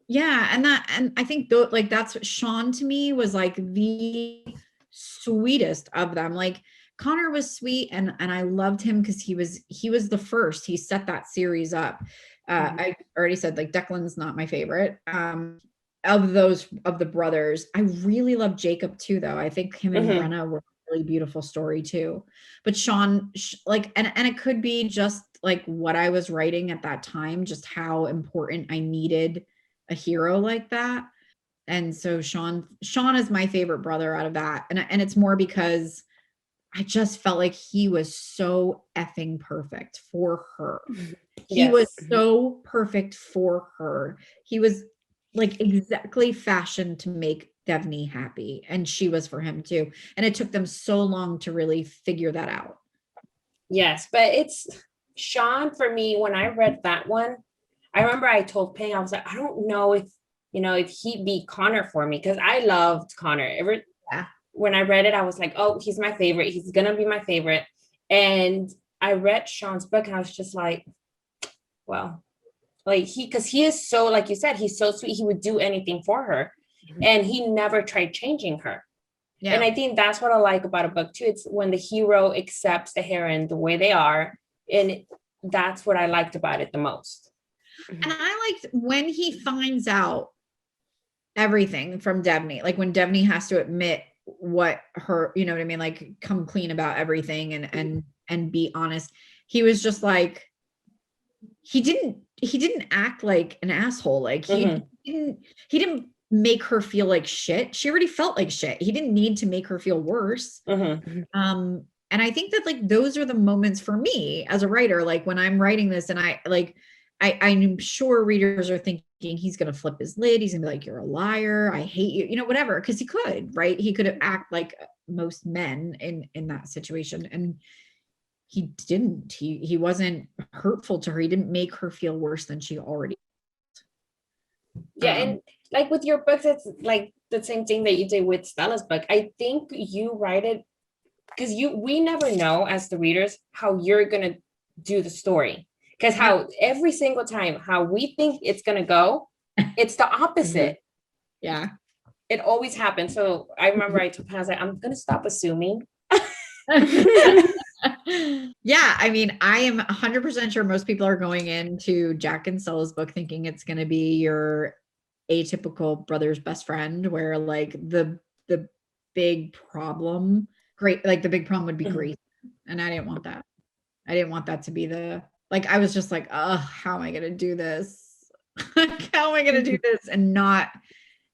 Speaker 2: Yeah, and I think that's what Sean to me was like the sweetest of them. Like Connor was sweet, and I loved him because he was the first. He set that series up. I already said like 𝐁𝐥𝐿𝐿's not my favorite. Of the brothers, I really love Jacob too, though. I think him and Brenna were a really beautiful story too. But Sean, and it could be just like what I was writing at that time, just how important I needed a hero like that. And so Sean is my favorite brother out of that. And it's more because I just felt like he was so effing perfect for her. He was so perfect for her. He was like exactly fashioned to make Devney happy. And she was for him too. And it took them so long to really figure that out.
Speaker 1: Yes, but it's Sean for me. When I read that one, I remember I told Ping, I was like, I don't know if, if he'd be Connor for me, because I loved Connor. When I read it, I was like, oh, he's my favorite. He's going to be my favorite. And I read Sean's book and I was just like, well, like because he is so, like you said, he's so sweet. He would do anything for her. And he never tried changing her. Yeah. And I think that's what I like about a book too. It's when the hero accepts the heroine the way they are. And that's what I liked about it the most.
Speaker 2: And I liked when he finds out everything from Devney, like when Devney has to admit what her, you know what I mean? Like come clean about everything and be honest. He was just like, he didn't act like an asshole. Like he didn't make her feel like shit. She already felt like shit. He didn't need to make her feel worse. And I think that like, those are the moments for me as a writer, like when I'm writing this and I'm sure readers are thinking he's going to flip his lid. He's gonna be like, you're a liar. I hate you, whatever. Cause he could, right. He could have act like most men in that situation. And he didn't, he wasn't hurtful to her. He didn't make her feel worse than she already.
Speaker 1: Yeah. And like with your books, it's like the same thing that you did with Stella's book. I think you write it because we never know as the readers how you're going to do the story. Because how every single time how we think it's going to go, it's the opposite.
Speaker 2: Yeah.
Speaker 1: It always happens. So I remember I told Pam, I was like, I'm going to stop assuming.
Speaker 2: Yeah. I mean, I am 100% sure most people are going into Jack and Stella's book thinking it's going to be your atypical brother's best friend, where like the big problem, the big problem would be Grace. And I didn't want that. I didn't want that to be I was just like, oh, how am I going to do this? How am I going to do this and not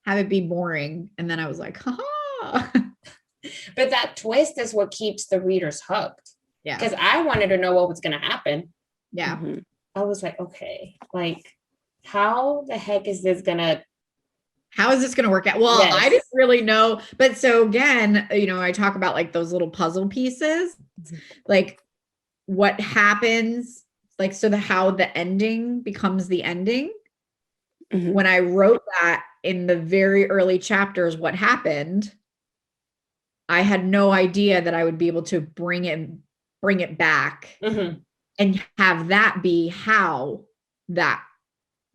Speaker 2: have it be boring? And then I was like, haha.
Speaker 1: But that twist is what keeps the readers hooked. Yeah. Because I wanted to know what was going to happen.
Speaker 2: Yeah.
Speaker 1: I was like, okay, like, how the heck is this going to
Speaker 2: work out? Well, yes. I didn't really know. But so again, I talk about like those little puzzle pieces, like what happens, like, so how the ending becomes the ending. When I wrote that in the very early chapters, what happened, I had no idea that I would be able to bring it back and have that be how that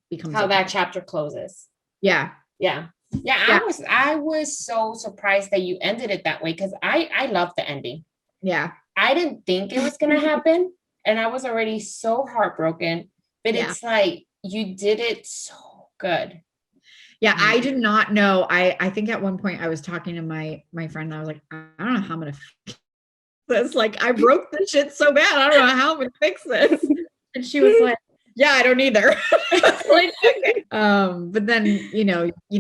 Speaker 2: becomes,
Speaker 1: how that chapter closes.
Speaker 2: Yeah.
Speaker 1: I was so surprised that you ended it that way, because I love the ending.
Speaker 2: Yeah.
Speaker 1: I didn't think it was going to happen, and I was already so heartbroken, but it's like you did it so good.
Speaker 2: Yeah, I did not know. I think at one point I was talking to my friend and I was like, I don't know how I'm going to fix this. Like, I broke this shit so bad. I don't know how I'm going to fix this. And she was like, yeah, I don't either. Like, okay. But then,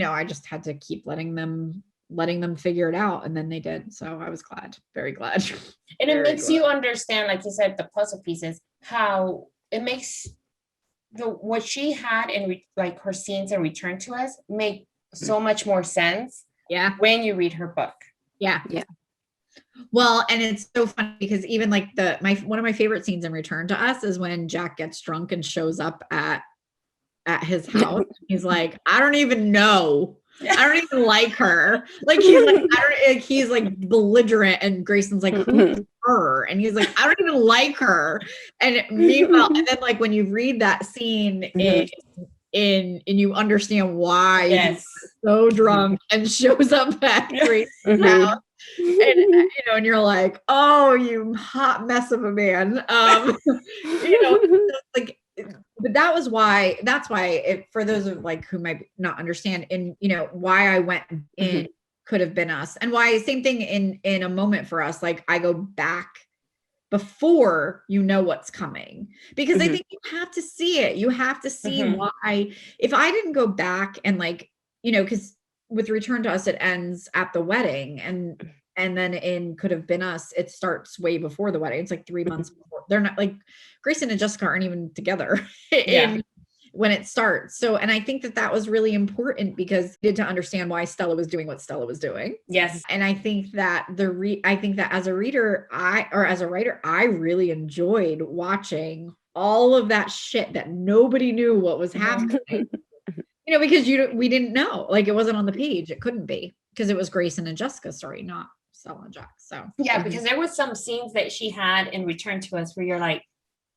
Speaker 2: I just had to keep letting them figure it out. And then they did. So I was glad, very glad.
Speaker 1: And it makes you understand, like you said, the puzzle pieces, how it makes what she had in like her scenes and Return to Us make so much more sense.
Speaker 2: Yeah.
Speaker 1: When you read her book.
Speaker 2: Yeah. Yeah. Well, and it's so funny because even like one of my favorite scenes in Return to Us is when Jack gets drunk and shows up at his house. He's like, I don't even know. I don't even like her. Like he's like belligerent, and Grayson's like, who's her? And he's like, I don't even like her. And meanwhile, and then like when you read that scene in you understand why he's so drunk and shows up at Grayson's house. And you're like, oh, you hot mess of a man. Like, but that's why for those of like who might not understand, and why I went in Could Have Been Us, and why same thing in A Moment for Us. Like, I go back before you know what's coming, because I
Speaker 3: Mhm.
Speaker 2: think you have to see it. You have to see why. If I didn't go back and like, because with Return to Us, it ends at the wedding, and then in Could Have Been Us, it starts way before the wedding. It's like 3 months before. They're not like Grayson and Jessica aren't even together when it starts. So, and I think that was really important because I did to understand why Stella was doing what Stella was doing.
Speaker 1: Yes.
Speaker 2: And I think that I think that as a reader, as a writer, I really enjoyed watching all of that shit that nobody knew what was happening. Because we didn't know, like it wasn't on the page. It couldn't be because it was Grayson and Jessica's story, not Stella and Jack. So
Speaker 1: yeah, because there was some scenes that she had in Return to Us where you're like,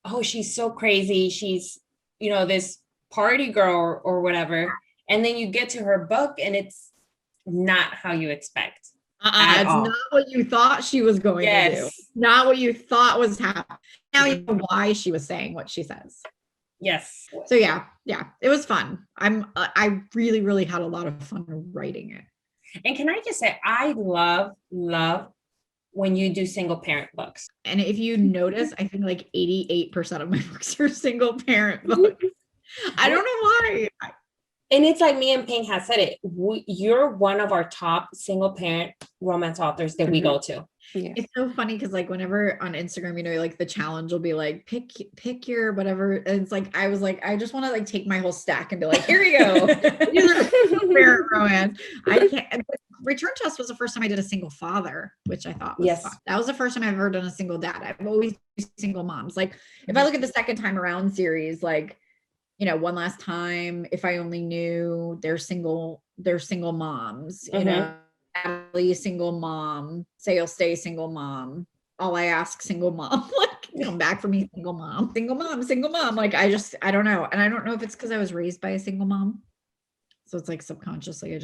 Speaker 1: oh, she's so crazy. She's, this party girl or whatever. And then you get to her book and it's not how you expect.
Speaker 2: It's not what you thought she was going to do. Not what you thought was happening. Now you know why she was saying what she says.
Speaker 1: Yes.
Speaker 2: So yeah, it was fun. I really, really had a lot of fun writing it.
Speaker 1: And can I just say, I love when you do single parent books.
Speaker 2: And if you notice, I think like 88% of my books are single parent books. I don't know why.
Speaker 1: And it's like me and Ping has said it. You're one of our top single parent romance authors that we go to.
Speaker 3: Yeah.
Speaker 2: It's so funny because like whenever on Instagram, like the challenge will be like pick your whatever. And it's like I was like, I just want to like take my whole stack and be like, here you go. Parent romance. I can't. Return to Us was the first time I did a single father, which I thought was fun. That was the first time I've ever done a single dad. I've always been single moms. Like if I look at the Second Time Around series, like One Last Time, If I Only Knew, they're single moms, Natalie, single mom, Say You'll Stay, single mom, All I Ask, single mom, like come back for me, single mom. Like I don't know. And I don't know if it's because I was raised by a single mom. So it's like subconsciously,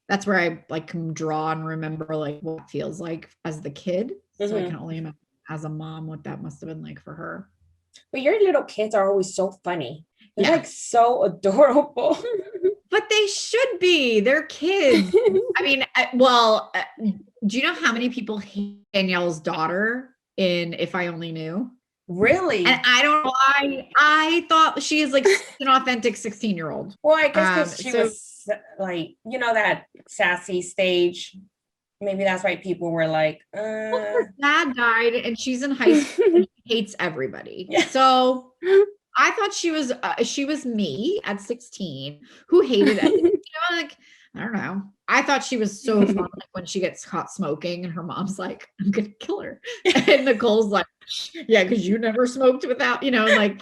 Speaker 2: that's where I like can draw and remember like what it feels like as the kid. So I can only imagine as a mom what that must have been like for her.
Speaker 1: But your little kids are always so funny. They're like so adorable.
Speaker 2: But they should be. They're kids. I mean, do you know how many people hate Danielle's daughter in If I Only Knew?
Speaker 1: Really?
Speaker 2: And I don't know why. I thought she is like an authentic 16-year-old.
Speaker 1: Well, I guess because she was like, that sassy stage. Maybe that's why people were like,
Speaker 2: Well, her dad died and she's in high school and she hates everybody.
Speaker 1: Yeah.
Speaker 2: So I thought she was me at 16 who hated it. Like, I don't know. I thought she was so fun like, when she gets caught smoking and her mom's like, I'm going to kill her. And Nicole's like, yeah, because you never smoked without, like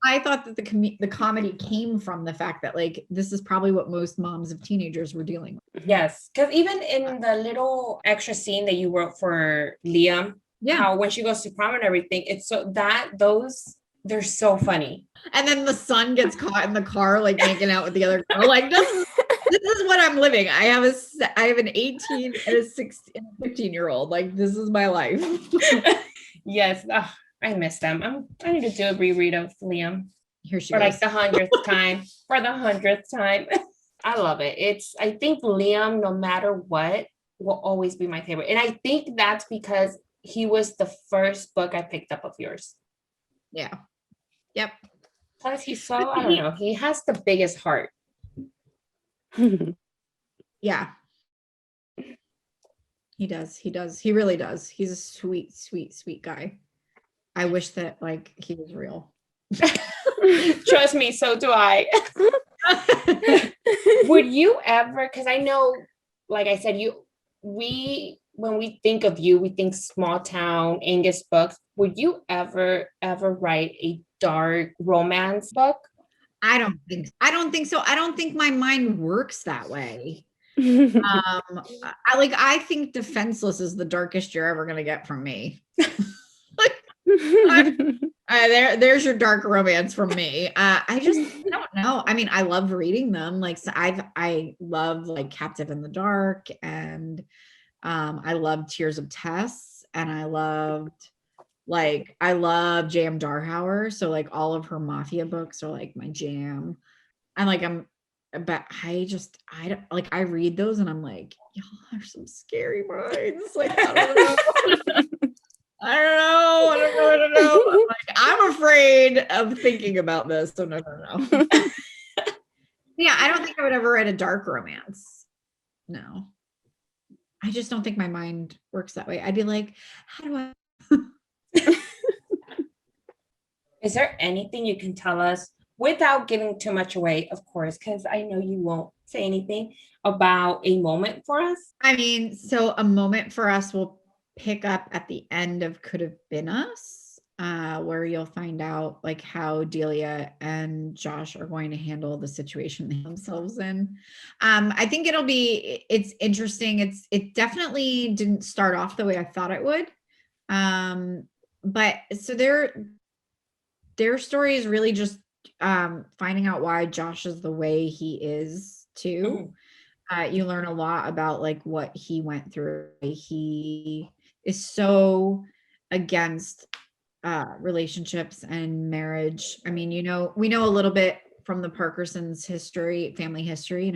Speaker 2: I thought that the comedy came from the fact that like, this is probably what most moms of teenagers were dealing with.
Speaker 1: Yes. Because even in the little extra scene that you wrote for Liam, how when she goes to prom and everything, it's so they're so funny. And
Speaker 2: then the son gets caught in the car, like making out with the other girl. Like this is what I'm living. I have an 18 and a 16 and a 15-year-old. Like this is my life.
Speaker 1: Yes. Oh, I miss them. I need to do a reread of Liam.
Speaker 2: Here she
Speaker 1: for
Speaker 2: goes.
Speaker 1: like the 100th time. For the 100th time. I love it. I think Liam, no matter what, will always be my favorite. And I think that's because he was the first book I picked up of yours.
Speaker 2: Yeah. Yep.
Speaker 1: Plus he's so, I don't know, he has the biggest heart.
Speaker 2: Yeah. He does. He really does. He's a sweet, sweet, sweet guy. I wish that like he was real.
Speaker 1: Trust me, so do I. Would you ever, because I know, like I said, when we think of you, we think small town Angus books. Would you ever write a dark romance book?
Speaker 2: I don't think so. I don't think my mind works that way. I think Defenseless is the darkest you're ever gonna get from me. There's your dark romance from me. I don't know. I mean, I love reading them. Like so I love like Captive in the Dark, and I love Tears of Tess, and I love J.M. Darhauer. So like all of her mafia books are like my jam. And but I don't like, I read those and I'm like, y'all are some scary minds. Like, I don't know. afraid of thinking about this. So no. Yeah, I don't think I would ever write a dark romance. No. I just don't think my mind works that way. I'd be like, how do I?
Speaker 1: Is there anything you can tell us without giving too much away, of course, because I know you won't say anything about a moment for us?
Speaker 2: I mean, so a moment for us will pick up at the end of Could Have Been Us, where you'll find out like how Delia and Josh are going to handle the situation themselves in. I think it's interesting. It definitely didn't start off the way I thought it would. But so their story is really just finding out why Josh is the way he is too. You learn a lot about like what he went through. He is so against relationships and marriage. I mean, we know a little bit from the Parkersons' family history.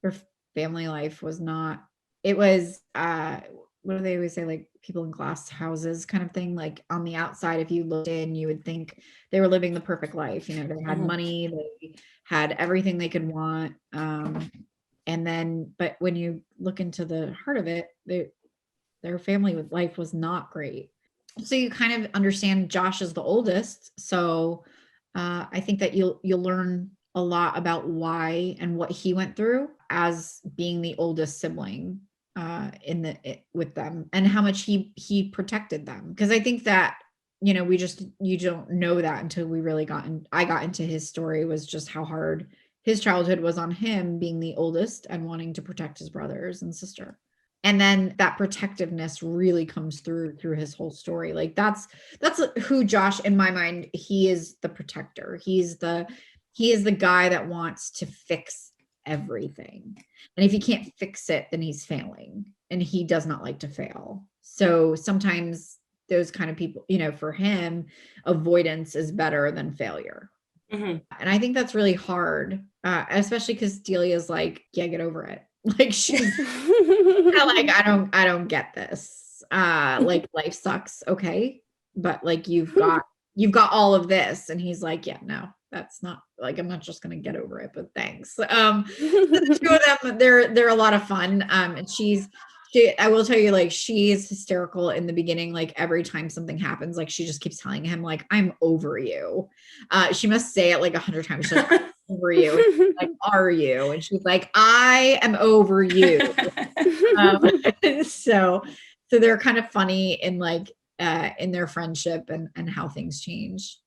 Speaker 2: Their family life was not. It was what do they always say? Like people in glass houses kind of thing. Like on the outside, if you looked in, you would think they were living the perfect life. They had money, they had everything they could want. But when you look into the heart of it, their family life was not great. So you kind of understand Josh is the oldest. So I think that you'll learn a lot about why and what he went through as being the oldest sibling with them, and how much he protected them. Because I think that you don't know that until we really I got into his story, was just how hard his childhood was on him, being the oldest and wanting to protect his brothers and sister. And then that protectiveness really comes through his whole story. Like that's who Josh, in my mind, he is the protector. He is the guy that wants to fix everything. And if he can't fix it, then he's failing, and he does not like to fail. So sometimes those kind of people, for him, avoidance is better than failure. And I think that's really hard, especially because Delia's like, yeah, get over it. Like she's like, I don't get this. Like life sucks. Okay. But like, you've got all of this. And he's like, yeah, no, that's not, like, I'm not just going to get over it, but thanks. The two of them, they're a lot of fun. And I will tell you, like, she is hysterical in the beginning. Like every time something happens, like she just keeps telling him, like, I'm over you. She must say it like 100 times. She's like, I'm over you. Like, are you? And she's like, I am over you. So they're kind of funny in like in their friendship and how things change.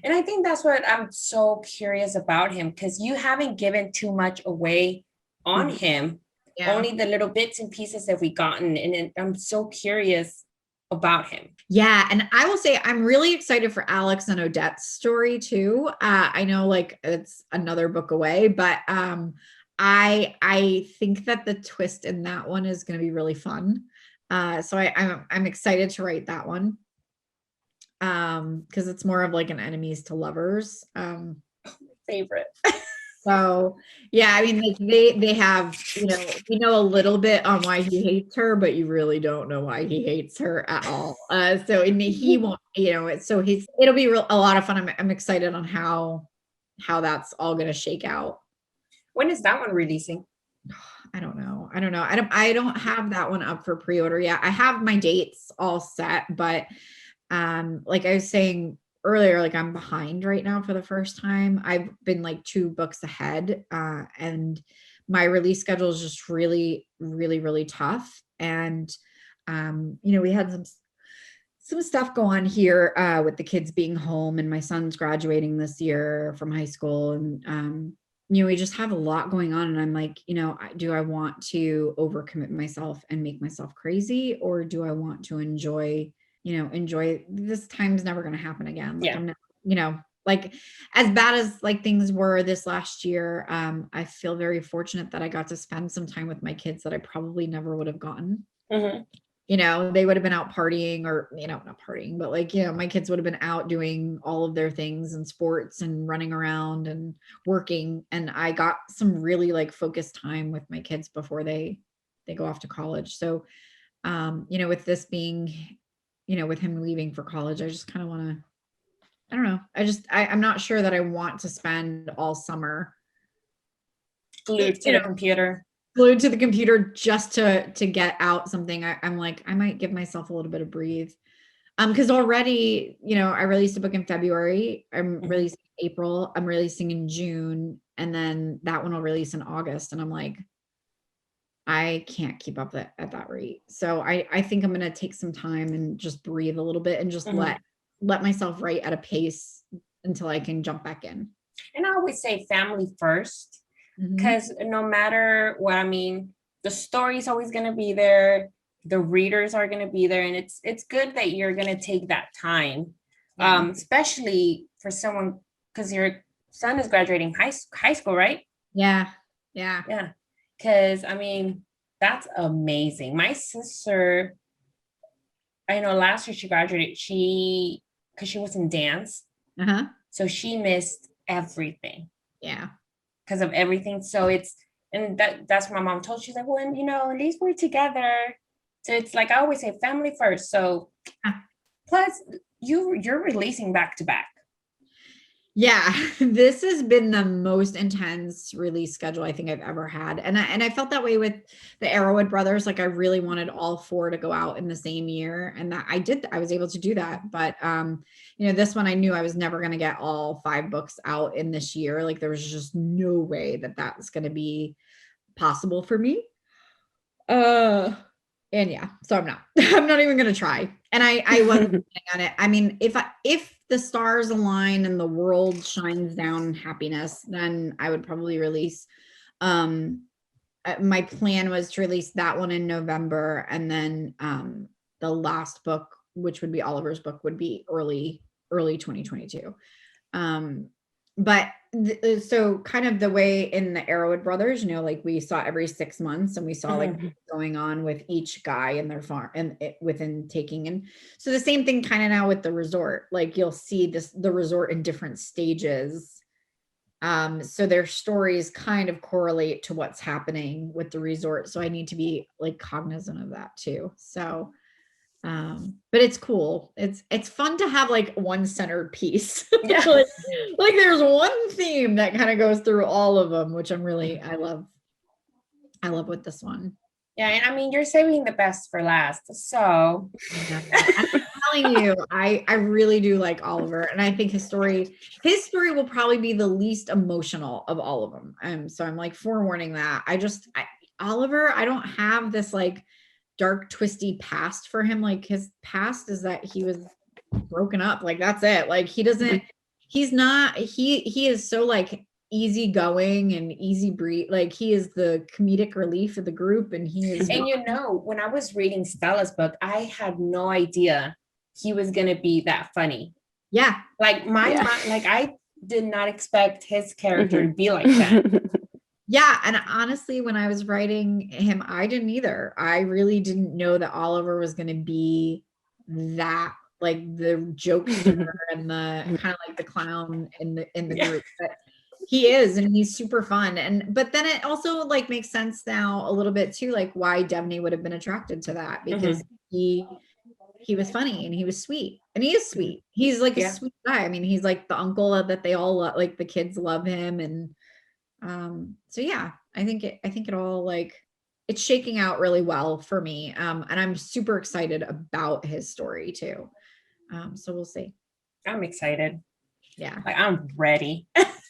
Speaker 1: And I think that's what I'm so curious about him, because you haven't given too much away on him. Yeah. Only the little bits and pieces that we gotten. And I'm so curious about him.
Speaker 2: Yeah. And I will say, I'm really excited for Alex and Odette's story too. I know like it's another book away, but I think that the twist in that one is going to be really fun. So I'm excited to write that one. Because it's more of like an enemies to lovers
Speaker 1: favorite.
Speaker 2: So yeah, I mean, like they have, we know a little bit on why he hates her, but you really don't know why he hates her at all. So he won't, so it'll be a lot of fun. I'm excited on how that's all going to shake out.
Speaker 1: When is that one releasing?
Speaker 2: I don't know. I don't have that one up for pre-order yet. I have my dates all set, but like I was saying earlier, like I'm behind right now for the first time. I've been like 2 books ahead, and my release schedule is just really, really, really tough. And, we had some stuff go on here, with the kids being home, and my son's graduating this year from high school. And, we just have a lot going on. And I'm like, do I want to overcommit myself and make myself crazy? Or do I want to enjoy this? Time's never going to happen again. Like, yeah. I'm not, like as bad as like things were this last year, I feel very fortunate that I got to spend some time with my kids that I probably never would have gotten. They would have been out partying, or, not partying, but like, my kids would have been out doing all of their things and sports and running around and working. And I got some really like focused time with my kids before they go off to college. So, with this being, with him leaving for college, I just kind of want to I don't know. I'm not sure that I want to spend all summer
Speaker 1: Glued to the computer.
Speaker 2: glued to the computer just to get out something. I'm like, I might give myself a little bit of breathe. Because already, I released a book in February. I'm releasing in April. I'm releasing in June, and then that one will release in August. And I'm like, I can't keep up at that rate. So I think I'm gonna take some time and just breathe a little bit and just let myself write at a pace until I can jump back in.
Speaker 1: And I always say family first, because no matter what, I mean, the story's always gonna be there. The readers are going to be there, and it's good that you're going to take that time, especially for someone, because your son is graduating high school, right?
Speaker 2: Yeah.
Speaker 1: Because I mean, that's amazing. My sister, I know last year she graduated, because she was in dance, so she missed everything.
Speaker 2: Yeah,
Speaker 1: because of everything. So that's what my mom told. She's like, well, at least we're together. So it's like, I always say family first. So plus you're releasing back to back.
Speaker 2: Yeah, this has been the most intense release schedule I think I've ever had. And I felt that way with the Arrowwood Brothers. Like I really wanted all 4 to go out in the same year. And that I was able to do that. But this one, I knew I was never going to get all 5 books out in this year. Like there was just no way that was going to be possible for me. And yeah, so I'm not even going to try. And I wasn't planning on it. I mean, if the stars align and the world shines down happiness, then I would probably release. My plan was to release that one in November. And then the last book, which would be Oliver's book, would be early 2022. But so kind of the way in the Arrowwood Brothers, like we saw every 6 months and we saw like what's going on with each guy in their farm and within taking. And so the same thing kind of now with the resort, like you'll see the resort in different stages. So their stories kind of correlate to what's happening with the resort. So I need to be like cognizant of that too. So but it's cool. It's fun to have like one centered piece.
Speaker 1: Yeah.
Speaker 2: like there's one theme that kind of goes through all of them, which I love with this one.
Speaker 1: Yeah, and I mean, you're saving the best for last. So
Speaker 2: I'm telling you, I really do like Oliver, and I think his story will probably be the least emotional of all of them. So I'm like forewarning that. Oliver, I don't have this like dark twisty past for him. Like his past is that he was broken up, like that's it. Like he is so like easygoing and easy breathe. Like he is the comedic relief of the group, and he is.
Speaker 1: And when I was reading Stella's book, I had no idea he was gonna be that funny.
Speaker 2: Yeah,
Speaker 1: like I did not expect his character to be like that.
Speaker 2: Yeah. And honestly, when I was writing him, I didn't either. I really didn't know that Oliver was going to be that, like the jokester and the kind of like the clown in the group. But he is, and he's super fun. But then it also like makes sense now a little bit too, like why Devney would have been attracted to that, because he was funny and he was sweet, and he is sweet. He's like a sweet guy. I mean, he's like the uncle that they all love, like the kids love him. And so yeah, I think it all like it's shaking out really well for me. And I'm super excited about his story too. So we'll see.
Speaker 1: I'm excited.
Speaker 2: Yeah.
Speaker 1: Like I'm ready.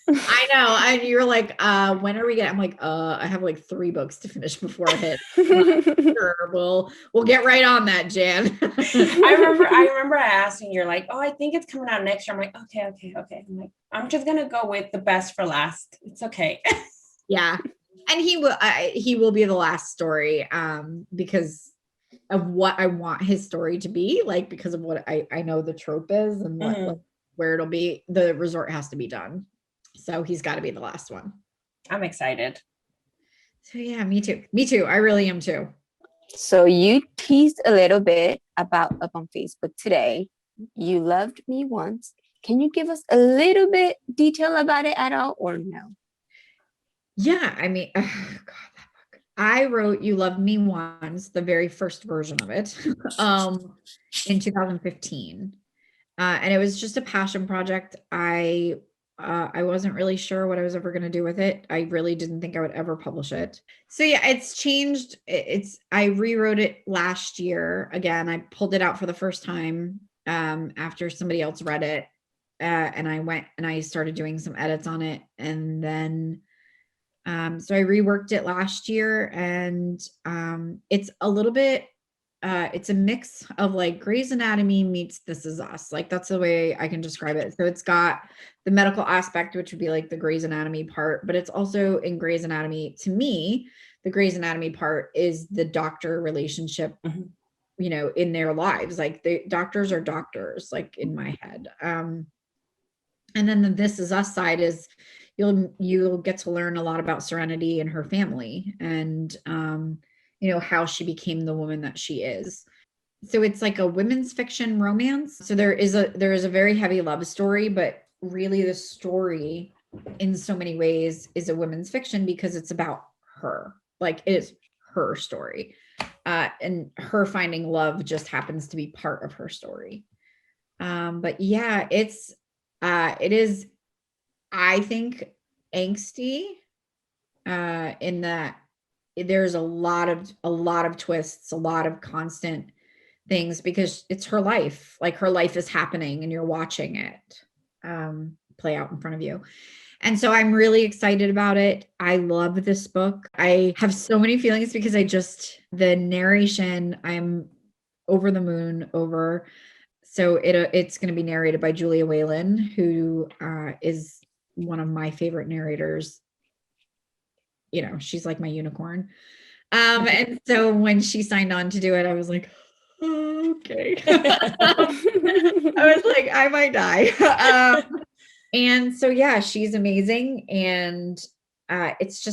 Speaker 2: I know. And you're like, when are we getting? I'm like, I have like 3 books to finish before I hit. Sure, we'll get right on that, Jan.
Speaker 1: I remember I asked you, you're like, oh, I think it's coming out next year. I'm like, okay. I'm like, I'm just gonna go with the best for last. It's okay.
Speaker 2: Yeah. And he will be the last story, because of what I want his story to be, like because of what I know the trope is and what like, where it'll be. The resort has to be done. So he's got to be the last one.
Speaker 1: I'm excited.
Speaker 2: So yeah, me too. I really am too.
Speaker 3: So you teased a little bit about up on Facebook today. You loved me once. Can you give us a little bit detail about it at all, or no?
Speaker 2: Yeah, I mean, God, that book. I wrote You Loved Me Once, the very first version of it, in 2015. And it was just a passion project. I wasn't really sure what I was ever going to do with it. I really didn't think I would ever publish it. So yeah, it's changed. I rewrote it last year. Again, I pulled it out for the first time after somebody else read it. And I went and I started doing some edits on it. And then, so I reworked it last year, and it's a little bit, it's a mix of like Grey's Anatomy meets This Is Us. Like that's the way I can describe it. So it's got the medical aspect, which would be like the Grey's Anatomy part, but it's also in Grey's Anatomy. To me, the Grey's Anatomy part is the doctor relationship, you know, in their lives. Like the doctors are doctors, like in my head. And then the This Is Us side is you'll get to learn a lot about Serenity and her family, and you know, how she became the woman that she is. So it's like a women's fiction romance. So there is a very heavy love story, but really the story in so many ways is a women's fiction because it's about her. Like it is her story. And her finding love just happens to be part of her story. But yeah, it is, I think, angsty in that there's a lot of twists, a lot of constant things, because it's her life. Like her life is happening and you're watching it play out in front of you. And so I'm really excited about it. I love this book. I have so many feelings because the narration, I'm over the moon over. So it's going to be narrated by Julia Whalen, who is one of my favorite narrators. You know, she's like my unicorn. And so when she signed on to do it, I was like, oh, okay. I was like, I might die. And so, yeah, she's amazing. And it's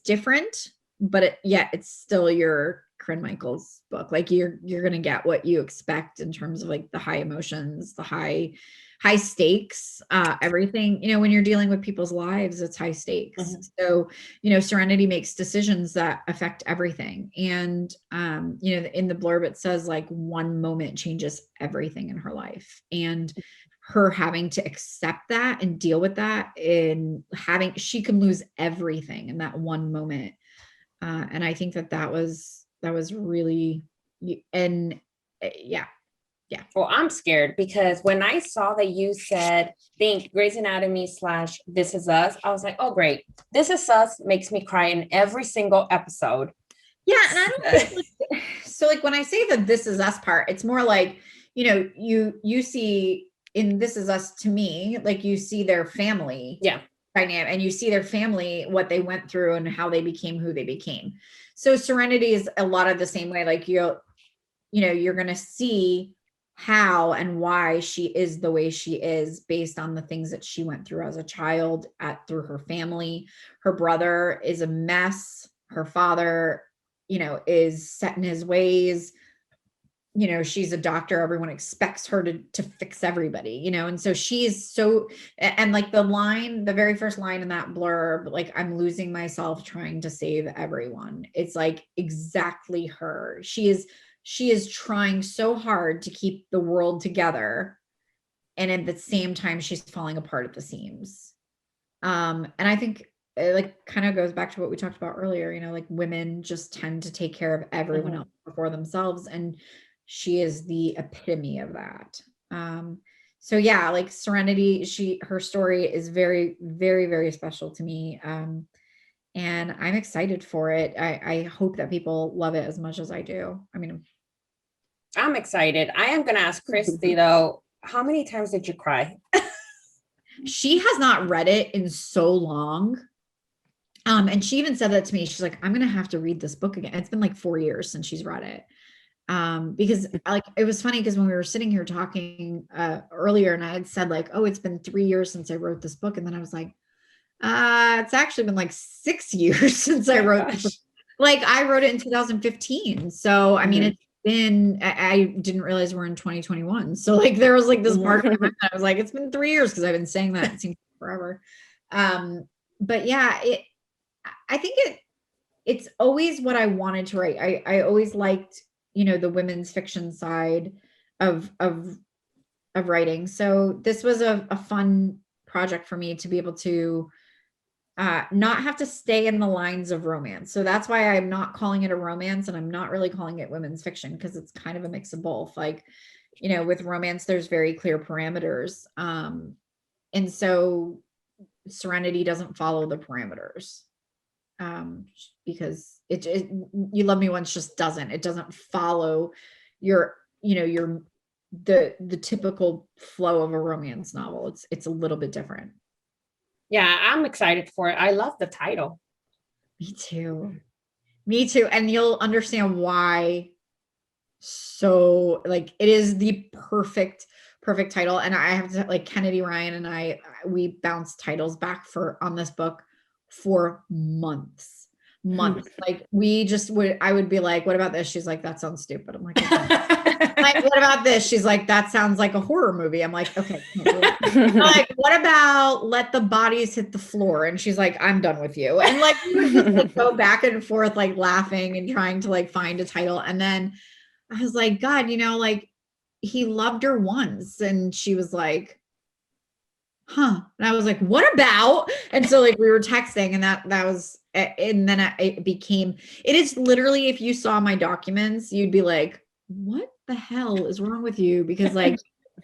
Speaker 2: different, but it's still your Corinne Michaels book. Like you're going to get what you expect in terms of like the high emotions, the high stakes, everything, you know, when you're dealing with people's lives, it's high stakes. So, you know, Serenity makes decisions that affect everything. And, you know, in the blurb, it says like one moment changes everything in her life, and her having to accept that and deal with that, and she can lose everything in that one moment. And I think that was really, and yeah.
Speaker 1: Well, I'm scared because when I saw that you said think Grey's Anatomy / This Is Us, I was like, oh, great. This Is Us makes me cry in every single episode.
Speaker 2: Yeah. And I don't think, so like when I say the This Is Us part, it's more like, you know, you see in This Is Us, to me, like you see their family dynamic, and you see their family, what they went through and how they became who they became. So Serenity is a lot of the same way. Like you're going to see how and why she is the way she is based on the things that she went through as a child, through her family. Her brother is a mess. Her father, you know, is set in his ways. You know, she's a doctor. Everyone expects her to fix everybody, you know? And so and like the very first line in that blurb, like, I'm losing myself trying to save everyone. It's like exactly her. She is trying so hard to keep the world together. And at the same time, she's falling apart at the seams. And I think it like kind of goes back to what we talked about earlier, you know, like women just tend to take care of everyone else before themselves. And she is the epitome of that. So yeah, like Serenity, her story is very, very, very special to me. And I'm excited for it. I hope that people love it as much as I do. I mean,
Speaker 1: I'm excited. I am going to ask Christy though, how many times did you cry?
Speaker 2: She has not read it in so long. And she even said that to me. She's like, I'm going to have to read this book again. It's been like 4 years since she's read it. Because like, it was funny because when we were sitting here talking earlier, and I had said like, oh, it's been 3 years since I wrote this book. And then I was like, it's actually been like 6 years since I wrote this book. Like I wrote it in 2015. So, I mean, it's been, I didn't realize we're in 2021. So like, there was like this part of my mind, I was like, it's been 3 years because I've been saying that. It seems forever. But yeah, I think it's always what I wanted to write. I always liked, you know, the women's fiction side of writing. So this was a fun project for me to be able to not have to stay in the lines of romance. So that's why I'm not calling it a romance, and I'm not really calling it women's fiction, because it's kind of a mix of both. Like, you know, with romance, there's very clear parameters. And so Serenity doesn't follow the parameters. Because it You Love Me Once just doesn't. It doesn't follow your, you know, your the typical flow of a romance novel. It's a little bit different.
Speaker 1: Yeah, I'm excited for it. I love the title.
Speaker 2: Me too. Me too. And you'll understand why. So like, it is the perfect title. And I have to, like, Kennedy Ryan and we bounced titles back on this book for months. Like, I would be like, what about this? She's like, that sounds stupid. I'm like, okay. Like, what about this? She's like, that sounds like a horror movie. I'm like, okay. I'm like, what about Let the Bodies Hit the Floor? And she's like, I'm done with you. And like, we would just like go back and forth, like laughing and trying to like find a title. And then I was like, God, you know, like, he loved her once. And she was like, huh. And I was like, what about? And so like, we were texting, and that was, and then it is literally, if you saw my documents, you'd be like, what the hell is wrong with you? Because like,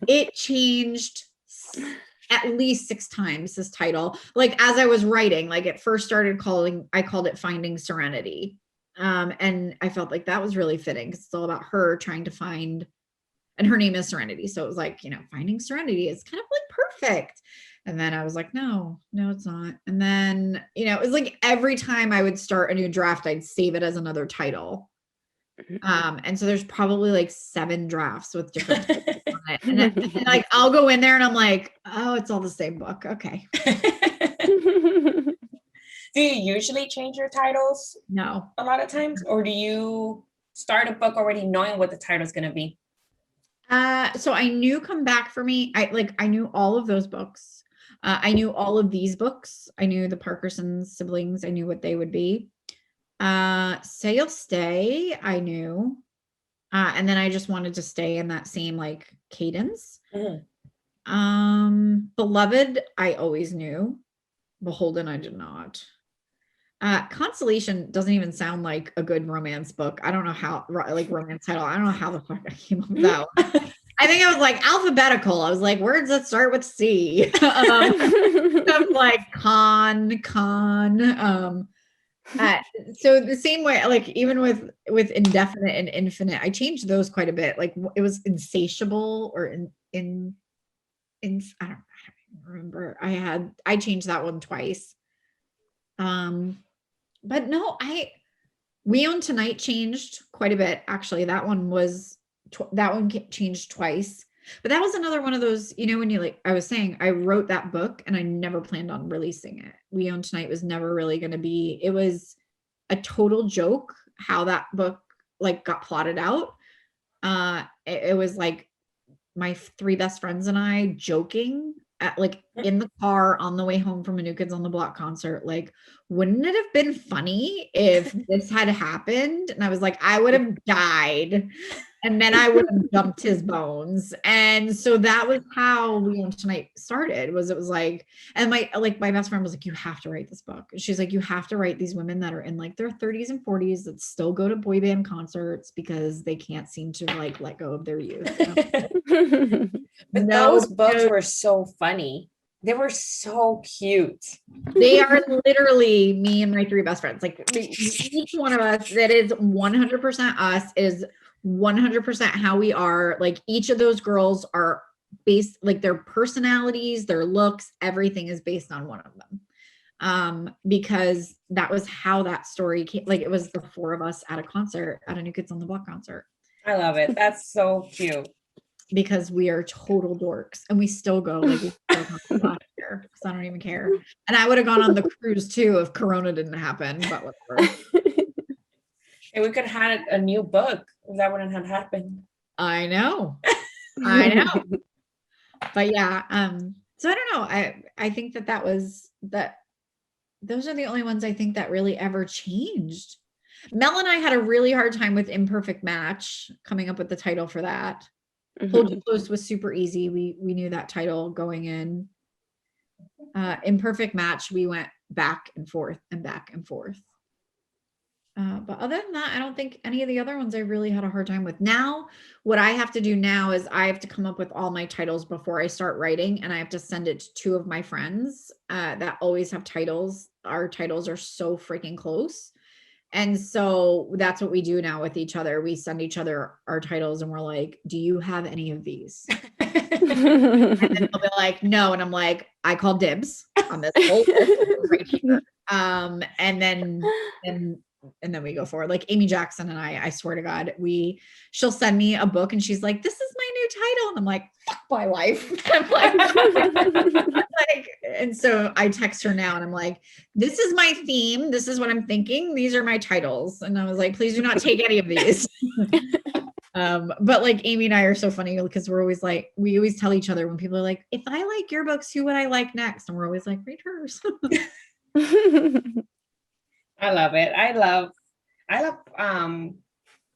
Speaker 2: it changed at least 6 times, this title. Like, as I was writing, like, it first started I called it Finding Serenity. And I felt like that was really fitting, because it's all about her trying to find, and her name is Serenity. So it was like, you know, Finding Serenity is kind of like perfect. And then I was like, no, it's not. And then, you know, it was like every time I would start a new draft, I'd save it as another title. And so there's probably like 7 drafts with different titles on it. And like, I'll go in there and I'm like, oh, it's all the same book. Okay.
Speaker 1: Do you usually change your titles
Speaker 2: No.
Speaker 1: a lot of times, or do you start a book already knowing what the title is going to be?
Speaker 2: So I knew Come Back for Me. I knew all of those books. I knew all of these books. I knew the Parkerson siblings. I knew what they would be. Say You'll Stay, I knew. And then I just wanted to stay in that same like cadence. Beloved, I always knew. Beholden, I did not. Consolation doesn't even sound like a good romance book. I don't know how, like, romance title. I don't know how the fuck I came up with that one. I think it was like alphabetical. I was like, words that start with C. Like con. So the same way, like, even with indefinite and infinite, I changed those quite a bit. Like, it was insatiable, or in I don't remember. I changed that one twice. But no, We Own Tonight changed quite a bit. Actually, that one changed twice. But that was another one of those, you know, when you, like I was saying, I wrote that book and I never planned on releasing it. We Own Tonight was never really going to be, it was a total joke how that book like got plotted out. It was like my 3 best friends and I joking at, like, in the car on the way home from a New Kids on the Block concert, like, wouldn't it have been funny if this had happened? And I was like, I would have died, and then I would have dumped his bones. And so that was how We Own Tonight started. It was like, and my best friend was like, you have to write this book. She's like, you have to write these women that are in like their 30s and 40s that still go to boy band concerts because they can't seem to like let go of their youth.
Speaker 1: But those books were so funny. They were so cute.
Speaker 2: They are literally me and my 3 best friends. Like, each one of us, that is 100% us, is 100% how we are. Like, each of those girls are based, like, their personalities, their looks, everything is based on one of them. Because that was how that story came. Like, it was the 4 of us at a concert, at a New Kids on the Block concert.
Speaker 1: I love it. That's so cute.
Speaker 2: Because we are total dorks, and we still go, like, we still go last year, because I don't even care. And I would have gone on the cruise too if Corona didn't happen, but whatever.
Speaker 1: And we could have had a new book if that wouldn't have happened.
Speaker 2: I know. But yeah, so I don't know. I think that those are the only ones I think that really ever changed. Mel and I had a really hard time with Imperfect Match, coming up with the title for that. Hold You Close was super easy. We knew that title going in. Imperfect Match, we went back and forth and back and forth. But other than that, I don't think any of the other ones I really had a hard time with. Now, what I have to do now is I have to come up with all my titles before I start writing, and I have to send it to two of my friends that always have titles. Our titles are so freaking close. And so that's what we do now with each other. We send each other our titles and we're like, do you have any of these? And then they'll be like, no. And I'm like, I call dibs on this whole list right here. And then we go forward. Like Amy Jackson and I swear to God, she'll send me a book and she's like, this is my new title. And I'm like, fuck my life. I'm like, and so I text her now and I'm like, this is my theme. This is what I'm thinking. These are my titles. And I was like, please do not take any of these. But like Amy and I are so funny because we're always like, we always tell each other when people are like, if I like your books, who would I like next? And we're always like, read hers.
Speaker 1: I love it. I love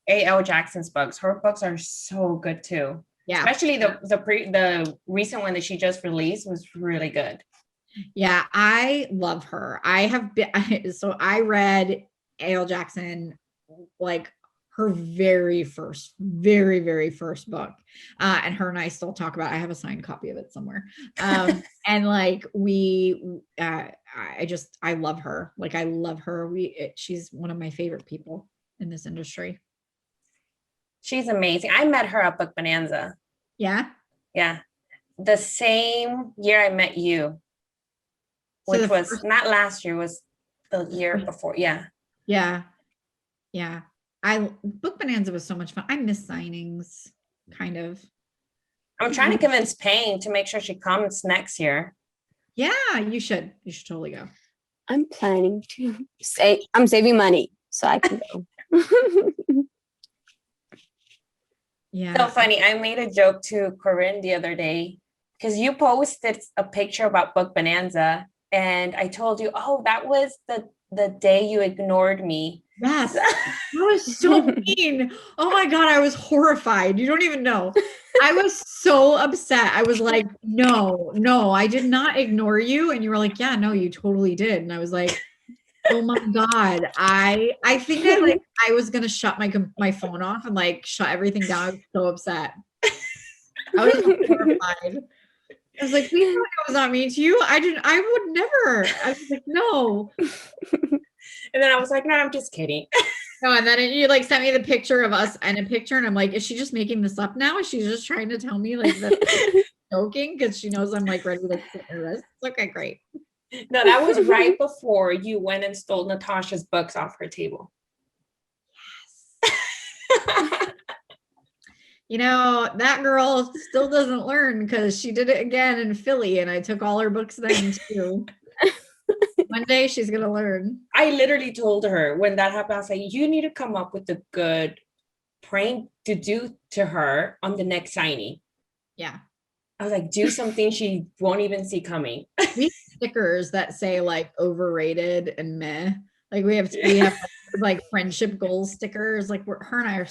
Speaker 1: A.L. Jackson's books. Her books are so good too.
Speaker 2: Yeah.
Speaker 1: Especially the recent one that she just released was really good.
Speaker 2: Yeah, I love her. I read A.L. Jackson, like her very very first book. And her and I still talk about, I have a signed copy of it somewhere. And like I love her. Like I love her. She's one of my favorite people in this industry.
Speaker 1: She's amazing. I met her at Book Bonanza.
Speaker 2: Yeah.
Speaker 1: Yeah. The same year I met you, which was not last year, was the year before. Yeah.
Speaker 2: Yeah. Yeah. Book Bonanza was so much fun. I miss signings, kind of.
Speaker 1: I'm trying to convince Payne to make sure she comes next year.
Speaker 2: Yeah, you should. You should totally go.
Speaker 3: I'm planning to I'm saving money so I can go.
Speaker 2: Yeah.
Speaker 1: So funny. I made a joke to Corinne the other day because you posted a picture about Book Bonanza and I told you, oh, that was the day you ignored me.
Speaker 2: Yes. That was so mean. Oh my God. I was horrified. You don't even know. I was so upset. I was like, no, I did not ignore you. And you were like, yeah, no, you totally did. And I was like, oh my God. I think I was going to shut my phone off and like shut everything down. I was so upset. I was horrified. I was like, we know it was not mean to you. I would never. I was like, no.
Speaker 1: And then I was like, no, I'm just kidding.
Speaker 2: No, and then you like sent me the picture of us and a picture, and I'm like, is she just making this up now? Is she just trying to tell me like that joking because she knows I'm like ready to slit her wrists? Okay, great.
Speaker 1: No, that was right before you went and stole Natasha's books off her table.
Speaker 2: Yes. You know, that girl still doesn't learn because she did it again in Philly, and I took all her books then too. One day she's gonna learn.
Speaker 1: I literally told her when that happened, I was like, you need to come up with a good prank to do to her on the next signing.
Speaker 2: Yeah.
Speaker 1: I was like, do something she won't even see coming.
Speaker 2: We have stickers that say like overrated and meh. Like we have like friendship goals stickers. Like her and I are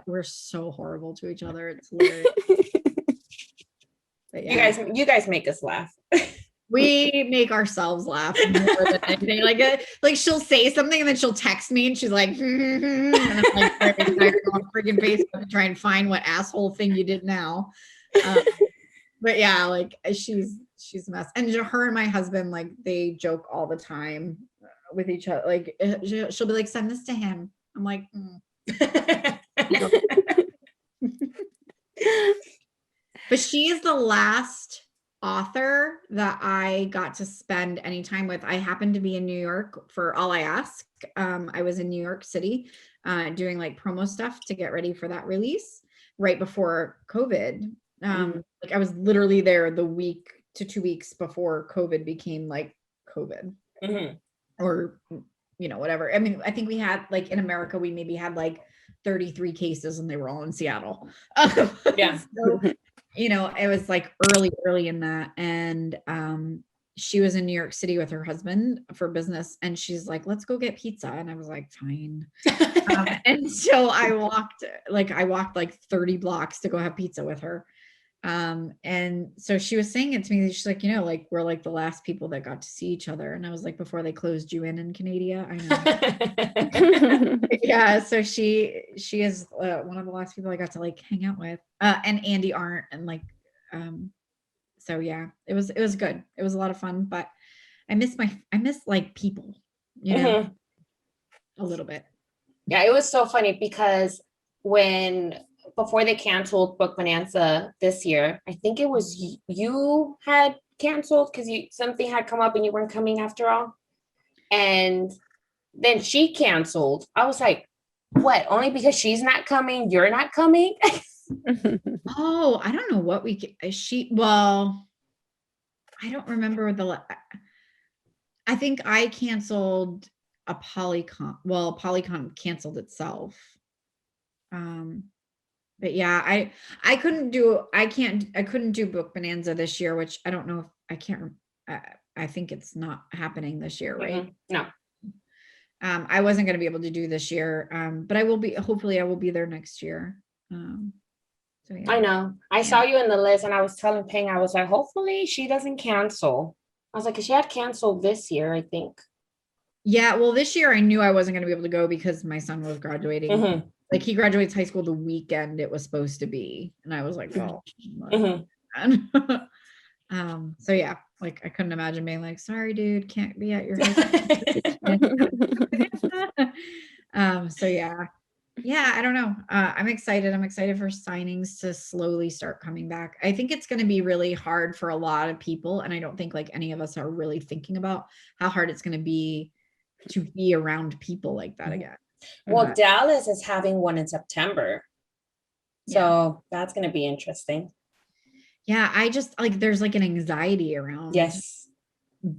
Speaker 2: we're so horrible to each other. It's hilarious. But yeah.
Speaker 1: You guys make us laugh.
Speaker 2: We make ourselves laugh more than anything. Like she'll say something and then she'll text me and she's like, and I'm like, I go on freaking Facebook and try and find what asshole thing you did now. But yeah, like she's a mess. And her and my husband, like they joke all the time with each other. Like she'll be like, send this to him. I'm like, But she is the last author that I got to spend any time with. I happened to be in New York for All I Ask. I was in New York City doing like promo stuff to get ready for that release right before COVID. Like I was literally there the week to 2 weeks before COVID became like COVID or, you know, whatever. I mean, I think we had like in America, we maybe had like 33 cases and they were all in Seattle.
Speaker 1: Yeah.
Speaker 2: So, you know, it was like early in that. And she was in New York City with her husband for business, and she's like, let's go get pizza. And I was like, fine. And so I walked like 30 blocks to go have pizza with her. And so she was saying it to me, she's like, like we're like the last people that got to see each other. And I was like, before they closed you in Canada. I know. Yeah. So she is one of the last people I got to like hang out with, and Andy Arndt, and like, so yeah, it was good. It was a lot of fun, but I miss like people, a little bit.
Speaker 1: Yeah, it was so funny because before they canceled Book Bonanza this year, I think it was you had canceled because something had come up and you weren't coming after all. And then she canceled. I was like, what? Only because she's not coming, you're not coming?
Speaker 2: Oh, I don't know what well, I don't remember I think I canceled a Polycon. Well, Polycon canceled itself. But yeah, I couldn't do Book Bonanza this year, which I don't know if I think it's not happening this year, right?
Speaker 1: No.
Speaker 2: I wasn't going to be able to do this year. But hopefully I will be there next year. So yeah.
Speaker 1: I know. I saw you in the list and I was telling Ping, I was like, hopefully she doesn't cancel. I was like, 'cause she had canceled this year, I think.
Speaker 2: Yeah, well, this year I knew I wasn't going to be able to go because my son was graduating. Like he graduates high school the weekend it was supposed to be. And I was like, oh. So yeah, like I couldn't imagine being like, sorry, dude, can't be at your high school. So yeah, I don't know. I'm excited for signings to slowly start coming back. I think it's going to be really hard for a lot of people, and I don't think like any of us are really thinking about how hard it's going to be around people like that again.
Speaker 1: Well, Dallas is having one in September, so that's going to be interesting.
Speaker 2: Yeah, I just like there's like an anxiety around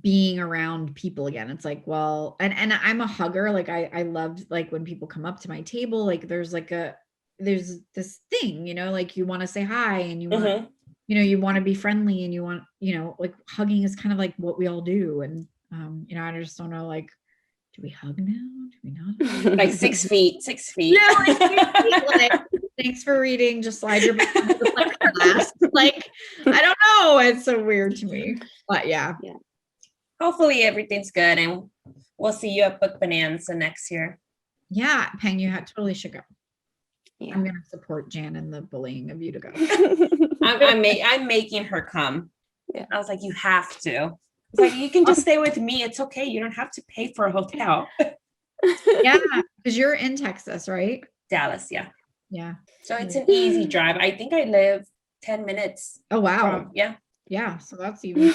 Speaker 2: being around people again. It's like, well, and I'm a hugger. Like I loved like when people come up to my table, like there's this thing, like you want to say hi and you want, you want to be friendly and you want, like hugging is kind of like what we all do. And, I just don't know, like, do we hug now? Do we not?
Speaker 1: Like 6 feet.
Speaker 2: Yeah, like 6 feet. Like, thanks for reading. Just slide your book into the class. Like, I don't know. It's so weird to me. But yeah.
Speaker 1: Hopefully everything's good and we'll see you at Book Bonanza next year.
Speaker 2: Yeah, Peng, you totally should go. Yeah. I'm gonna support Jan in the bullying of you to go.
Speaker 1: I'm making her come. Yeah. I was like, you have to. Like, you can just stay with me. It's okay. You don't have to pay for a hotel.
Speaker 2: Yeah, because you're in Texas, right?
Speaker 1: Dallas, yeah.
Speaker 2: Yeah.
Speaker 1: So it's an easy drive. I think I live 10 minutes.
Speaker 2: Oh, wow. Yeah. So that's even.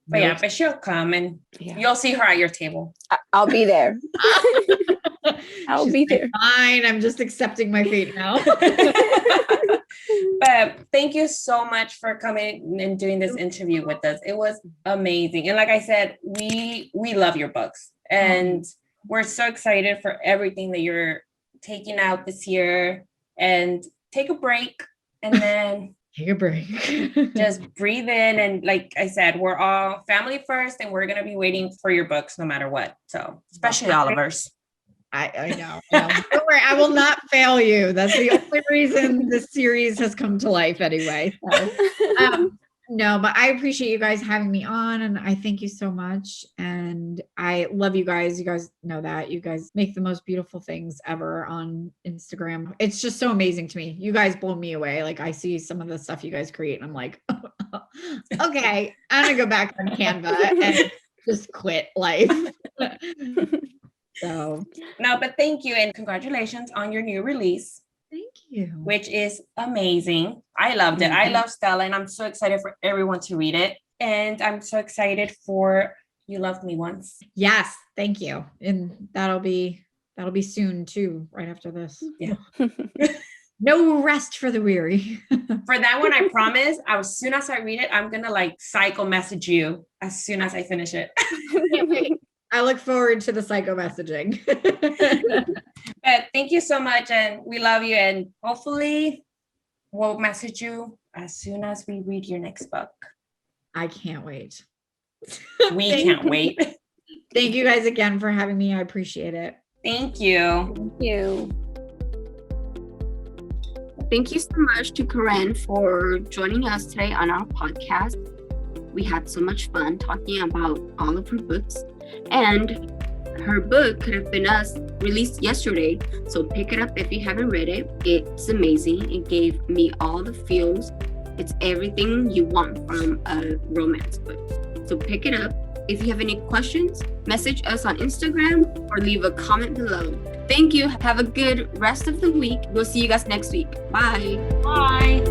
Speaker 1: But she'll come and you'll see her at your table.
Speaker 3: I'll be there. I'll be there.
Speaker 2: Fine. I'm just accepting my fate now.
Speaker 1: But thank you so much for coming and doing this interview with us. It was amazing. And like I said, we love your books and we're so excited for everything that you're taking out this year. And take a break and then
Speaker 2: take a break.
Speaker 1: Just breathe in. And like I said, we're all family first and we're going to be waiting for your books no matter what. So especially Oliver's.
Speaker 2: I know. Don't worry, I will not fail you. That's the only reason this series has come to life anyway. So, no, but I appreciate you guys having me on and I thank you so much. And I love you guys. You guys know that. You guys make the most beautiful things ever on Instagram. It's just so amazing to me. You guys blow me away. Like I see some of the stuff you guys create and I'm like, okay, I'm gonna go back on Canva and just quit life. So
Speaker 1: no, but thank you and congratulations on your new release.
Speaker 2: Thank you.
Speaker 1: Which is amazing. I loved it. I love Stella and I'm so excited for everyone to read it. And I'm so excited for You Loved Me Once.
Speaker 2: Yes, thank you. And that'll be soon too, right after this.
Speaker 1: Yeah.
Speaker 2: No rest for the weary.
Speaker 1: For that one, I promise, as soon as I read it, I'm gonna like psycho message you as soon as I finish it.
Speaker 2: I look forward to the psycho messaging.
Speaker 1: But thank you so much and we love you and hopefully we'll message you as soon as we read your next book.
Speaker 2: I can't wait.
Speaker 1: We can't wait.
Speaker 2: Thank you guys again for having me. I appreciate it.
Speaker 1: Thank you.
Speaker 3: Thank you. Thank you so much to Corinne for joining us today on our podcast. We had so much fun talking about all of her books, and her book could have been us released yesterday, so pick it up if you haven't read it. It's amazing. It gave me all the feels. It's everything you want from a romance book. So pick it up. If you have any questions, message us on Instagram or leave a comment below. Thank you. Have a good rest of the week. We'll see you guys next week. Bye.
Speaker 1: Bye.